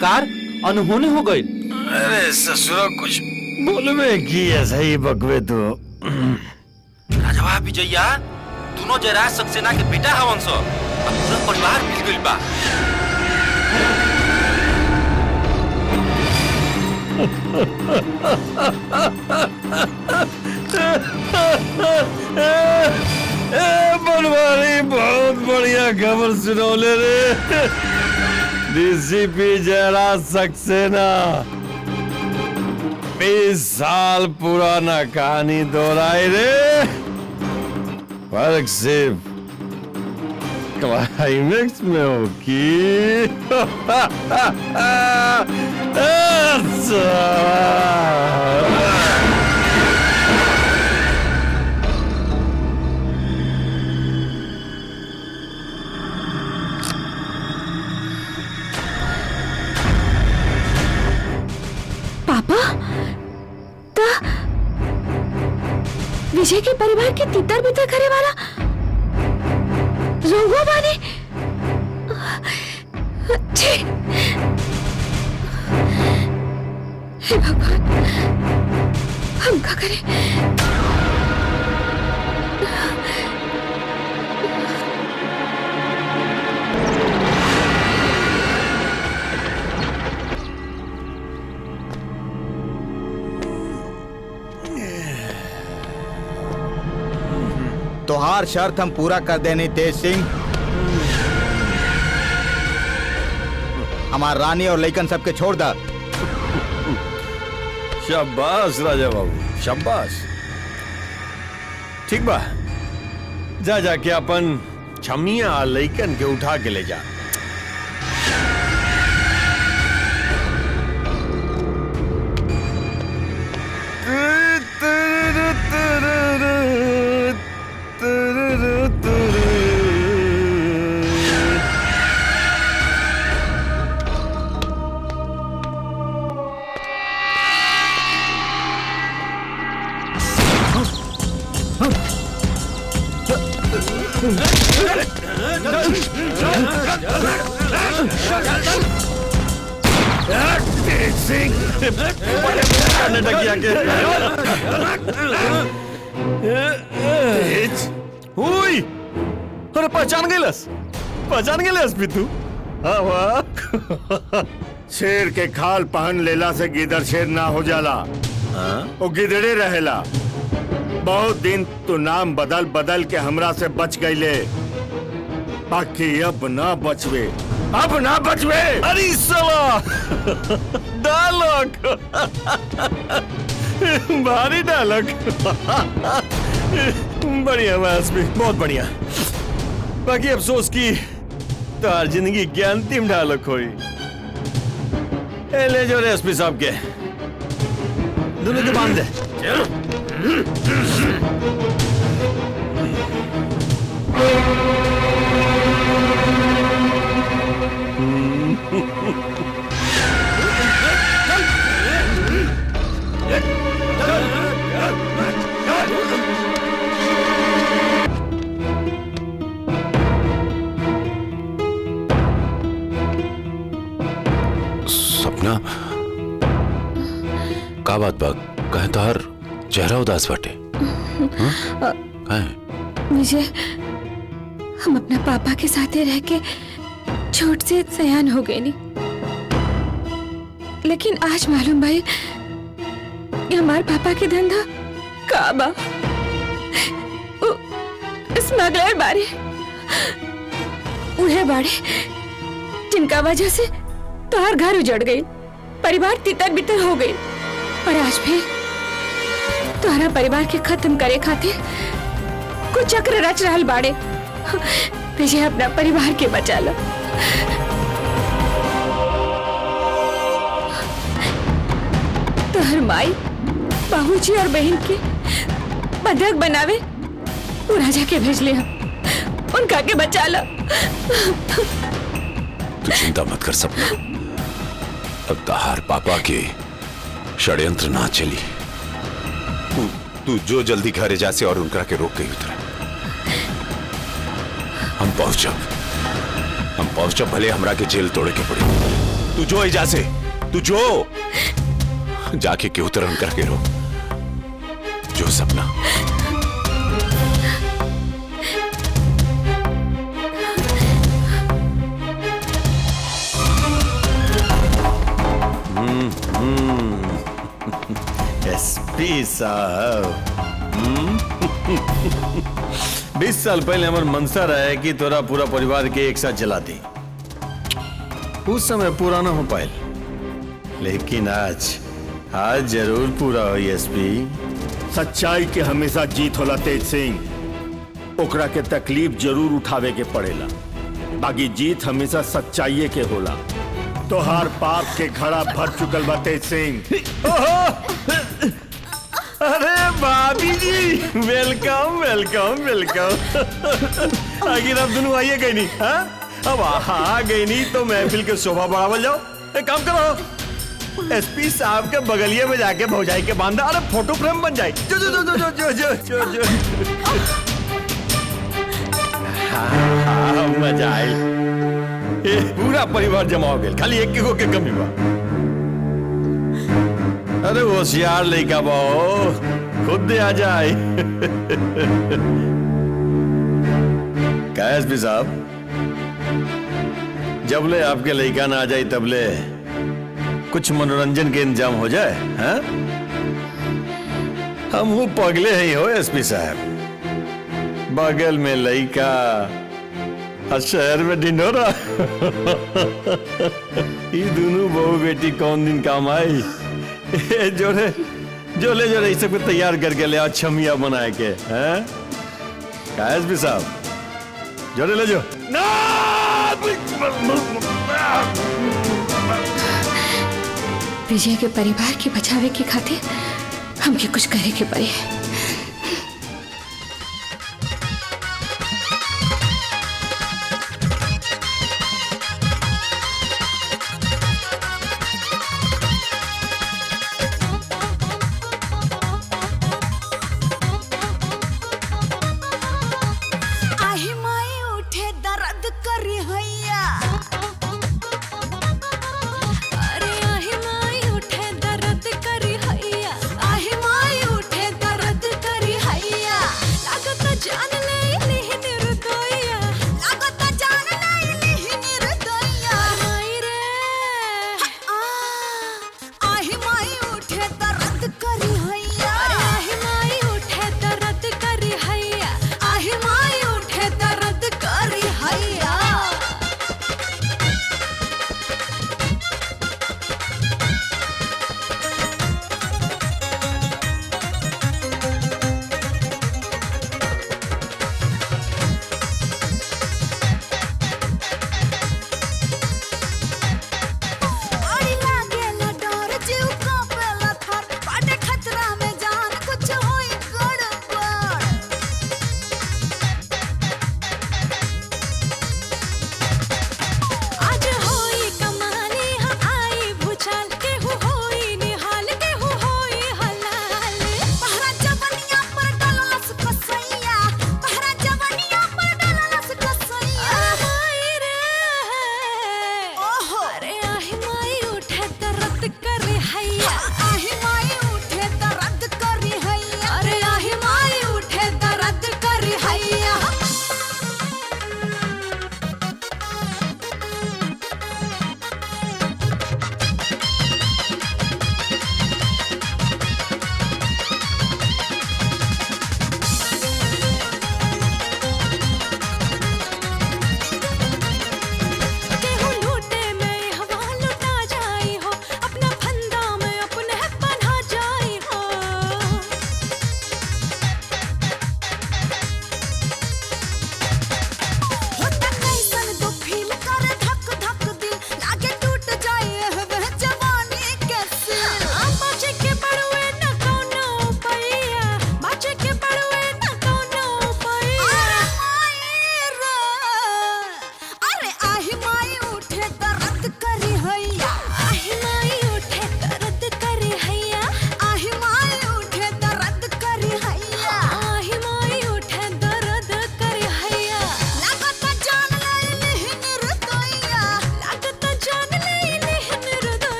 बेकार अनहोनी हो गई। अरे ससुरा कुछ बोलवे की ऐसा ही बकवे तो। राजवा विजया दोनों जयराज सक्सेना के बेटा हवन सो, अब पूरा परिवार मिल गइल बा। बनवारी बहुत बढ़िया खबर सुनौले रे। डीसीपी जयराज सक्सेना 20 साल पुराना कहानी दोहराई रे। फर्क सिर्फ क्लाइमेक्स में हो कि पापा ता विजय के परिवार के तितर बितर करे वाला रोगो बाने। छी! हे भगवान, हम क्या करें? तोहार शर्त हम पूरा कर देनी तेज सिंह। हमार रानी और लइकन सबके छोड़ दा। शाबाश राजा बाबू, शाबाश। ठीक बा, जा जाके अपन छमिया लइकन के उठा के ले जा। अरे पहचान गेलस भी तू? शेर के खाल पहन लेला से गिदड़ शेर ना हो जाला। वो गिदड़े रहेला। बहुत दिन तो नाम बदल बदल के हमरा से बच गईले, बाकी अब ना बचवे, अब ना बचवे। अरे साला डायलॉग, भारी डायलॉग। बढ़िया बस भी, बहुत बढ़िया। बाकी अफसोस की तार जिंदगी के अंतिम डायलॉग हुई। ले जो रे एसपी साहब के दोनों के बांध दे। सपना का बात बा, कहे तार चेहरा उदास बाटे। विजय, हम अपना पापा के साथ रह के छोट से सयान हो गए नहीं, लेकिन आज मालूम भाई कि हमारे पापा के धंधा काबा स्मगलर बारे उन्हें बाड़े, जिनका वजह से तोहर घर उजड़ गई, परिवार तितर बितर हो गई, और आज भी तोहरा परिवार के खत्म करे खातिर कुछ चक्र रच रहल बाड़े। विजय, अपना परिवार के बचा लो। तोहर माई, बाबूजी और बहन के बंधक बनावे वो राजा के भेज ले, उनका के बचा लो। तू चिंता मत कर सपना, अब तहार पापा के षड्यंत्र ना चली। तू जो जल्दी घरे जासे और उनका के रोक गई उतरे। हम पहुंचब भले हमरा के जेल तोड़े के पड़े। तू जो एजा से, तू जो जाके क्यों तरन करके रो, जो सपना। एसपी साहब, 20 साल पहले हमार मनसा रहे कि तोरा पूरा परिवार के एक साथ जला दी। उस समय पूरा ना हो पाए, लेकिन आज जरूर पूरा हो। एसपी, सच्चाई के हमेशा जीत होला तेज सिंह। ओकरा के तकलीफ जरूर उठावे के पड़ेला, बाकी जीत हमेशा सच्चाई के होला। तोहार पाप के घड़ा भर चुकल बा तेज सिंह। अरे भाभी जी, वेलकम वेलकम वेलकम। आखिर अब दोनों आइए गई नहीं, हाँ? अब आ गई नहीं तो महफिल के शोभा बढ़ावल जाओ। एक काम करो, एसपी साहब के बगलिए में जाके भौजाई के बांधा, अरे फोटो फ्रेम बन जाए। जो जो जो जो जो जो जो जो हाँ, मजा आई। पूरा परिवार जमा हो गया, खाली एक के कमी बा। अरे होशियार लड़का बाओ, खुद दे आ जाए। एसपी साहब, जबले आपके लड़का ना आ जाए तबले कुछ मनोरंजन के इंतजाम हो जाए। हाँ? हम वो पगले ही हो एसपी साहब, बगल में लड़का और शहर में ढिंढोरा। ये दोनों बहू बेटी कौन दिन काम आई। जोड़े जोले जोड़े सबको तैयार करके ले आओ, छमिया बनाए के। हैं? एसपी साहब, जोड़े ले जो। विजय के परिवार के बचावे के खातिर हमके कुछ करे के पड़े। आही माई उठे दर्द करी हैया। अरे आही माई उठे दर्द करी हैया। आही माई उठे दर्द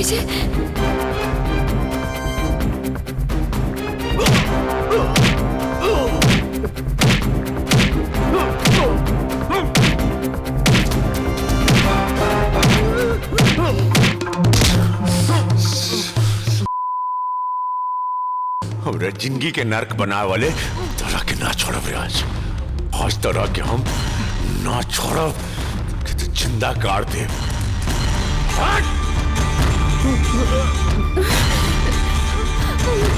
कैसे? हमरे जिंदगी के नर्क बनाए वाले तरह के ना छोड़ब रे आज तरह के हम ना छोड़ब कि तो जिंदा गाड़ दे।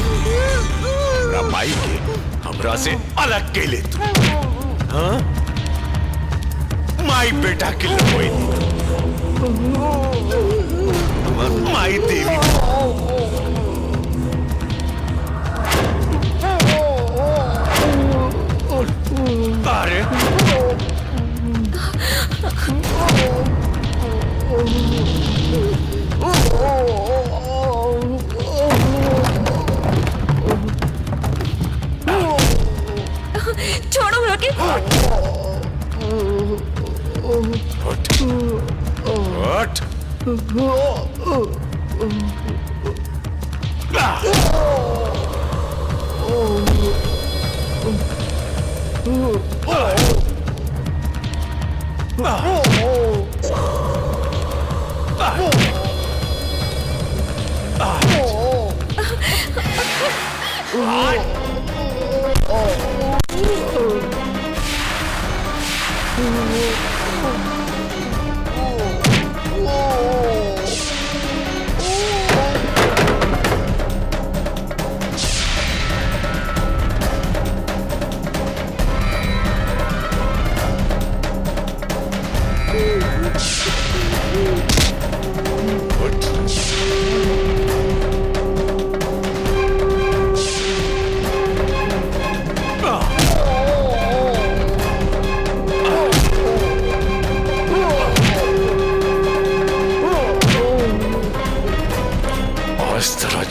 हमरा माई के हमरा से अलग के ले तू, हाँ? माई बेटा के लड़ोई माई देवी अरे छोड़ो रॉकी। हट।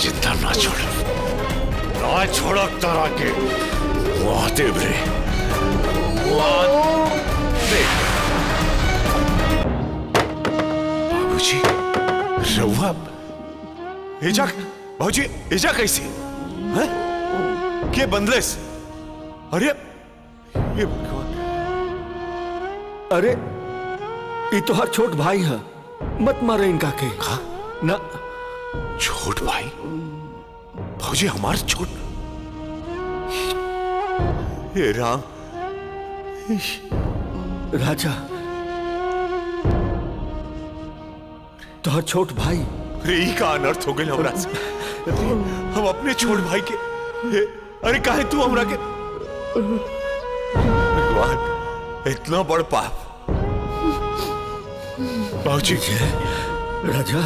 जिंदा ना छोड़ तारा के महादेव रे बाबूजी रहुआ एजा बाबूजी एजा कैसे हैं? के बंदलेस? अरे ये अरे ये तो हर छोट भाई है, मत मारे इनका के। हाँ? ना छोट भाई भौजी हमार छोट हे राम राजा तो हर छोट भाई रे का अनर्थ हो गए हमरा से। हम अपने छोट भाई के अरे काहे तू हमरा के भगवान इतना बड़ पाप बाबूजी राजा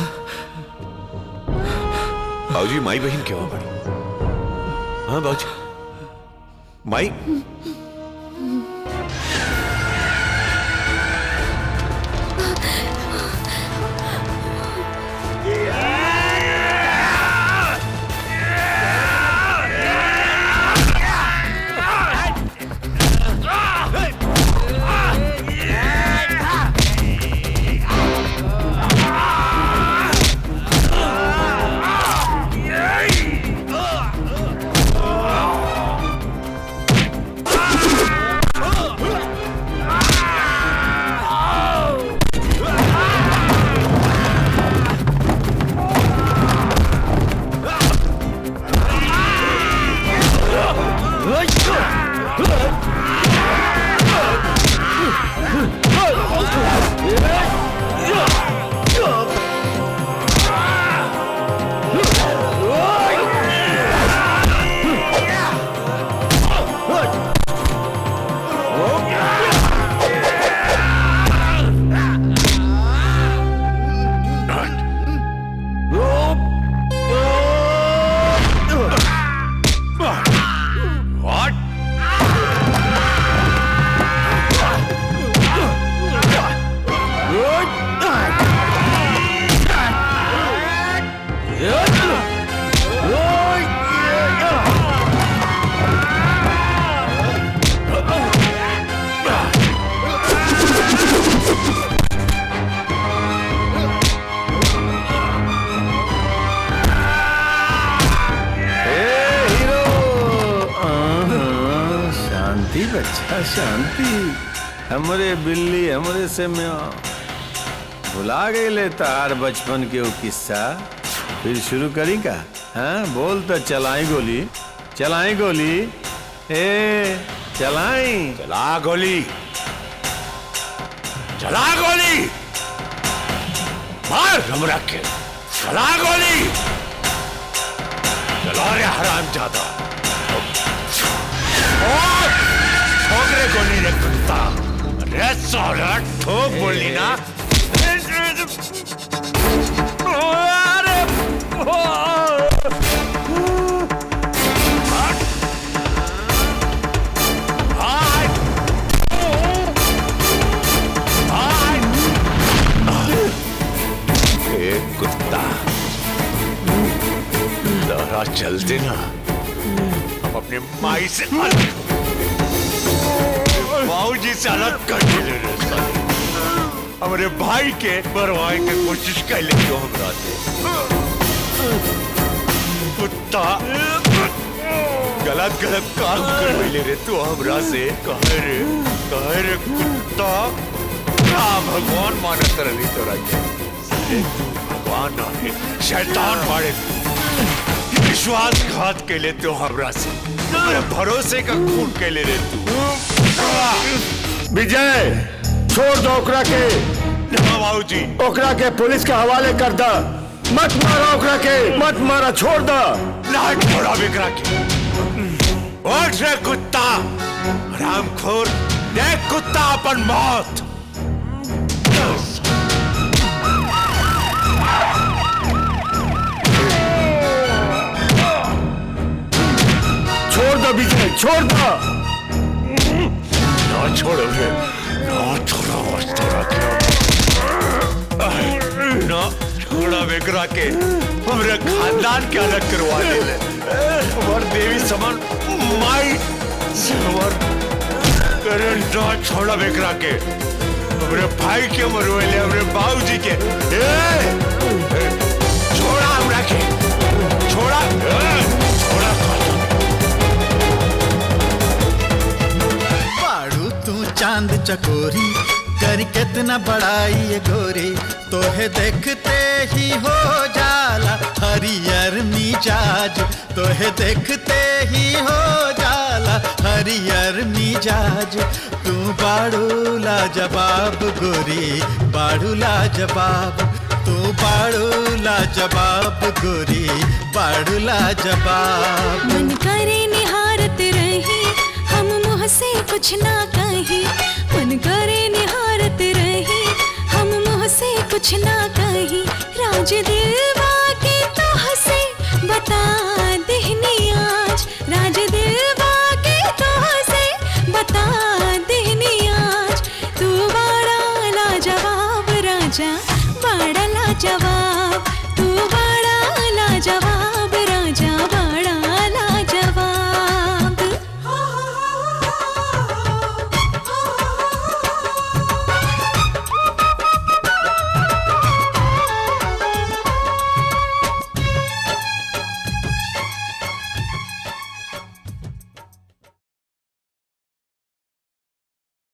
बाबूजी माई बहन क्यों बड़ी? हाँ बाबूजी माई अच्छा शांति हमरे बिल्ली हमरे से म्याऊं। भुला गई ले तार बचपन के वो किस्सा, फिर शुरू करी का? हाँ बोल तो चलाई गोली, चलाई गोली, ए चलाई, चला गोली, चला गोली, मार हमरा के, चला गोली, चला रे हरामजादा, ठोक रे गोली रे कुत्ता, रे साला ठोक बोली ना, कुत्ता लहरा चलते ना हम अपने माई से अलग बाबूजी से अलग कर ले हमारे भाई के बरवाए की कोशिश कर ले जो हम राते कुत्ता गलत गलत काम कर ले रे तू हमरा से कहे रे कुत्ता क्या भगवान मानत रही तोरा के भगवान है शैतान मारे विश्वासघात के ले तो हमरा से मेरे भरोसे का खून के ले रे तू विजय छोड़ दो ओकरा के। बाबूजी ओकरा के पुलिस के हवाले कर दा, मत मारा ओकरा के, मत मारा, छोड़ दा। ना छोड़ा बिकरा के। उठ रे कुत्ता हरामखोर, देख कुत्ता अपन मौत। छोड़ दो विजय, छोड़ दो। ना छोड़ो रे, ना छोड़ो तोरा के, ना छोड़ा बिकरा के, हमारे खानदान के अलग करवा दे ले। हमार देवी समान माई समान करे, ना छोड़ा बिकरा के, हमारे भाई के मरवेले, हमारे बाबूजी के, छोड़ा हमरा के, छोड़ा, छोड़ा पाड़ू तू चांद चकोरी, कर कितना बड़ाई ये गोरी, तोहे देखते ही हो जाला हरियर मिजाज, तोहे देखते ही हो जाला हरियर मिजाज। तू बाड़ू लाजवाब गोरी, बाड़ू लाजवाब, तू बाड़ू लाजवाब गोरी, बाड़ू लाजवाब। मन करे निहारत रही हम मुँह से कुछ ना कही, मन करे निहारत रही हम मुँह से कुछ ना कही, राज दिल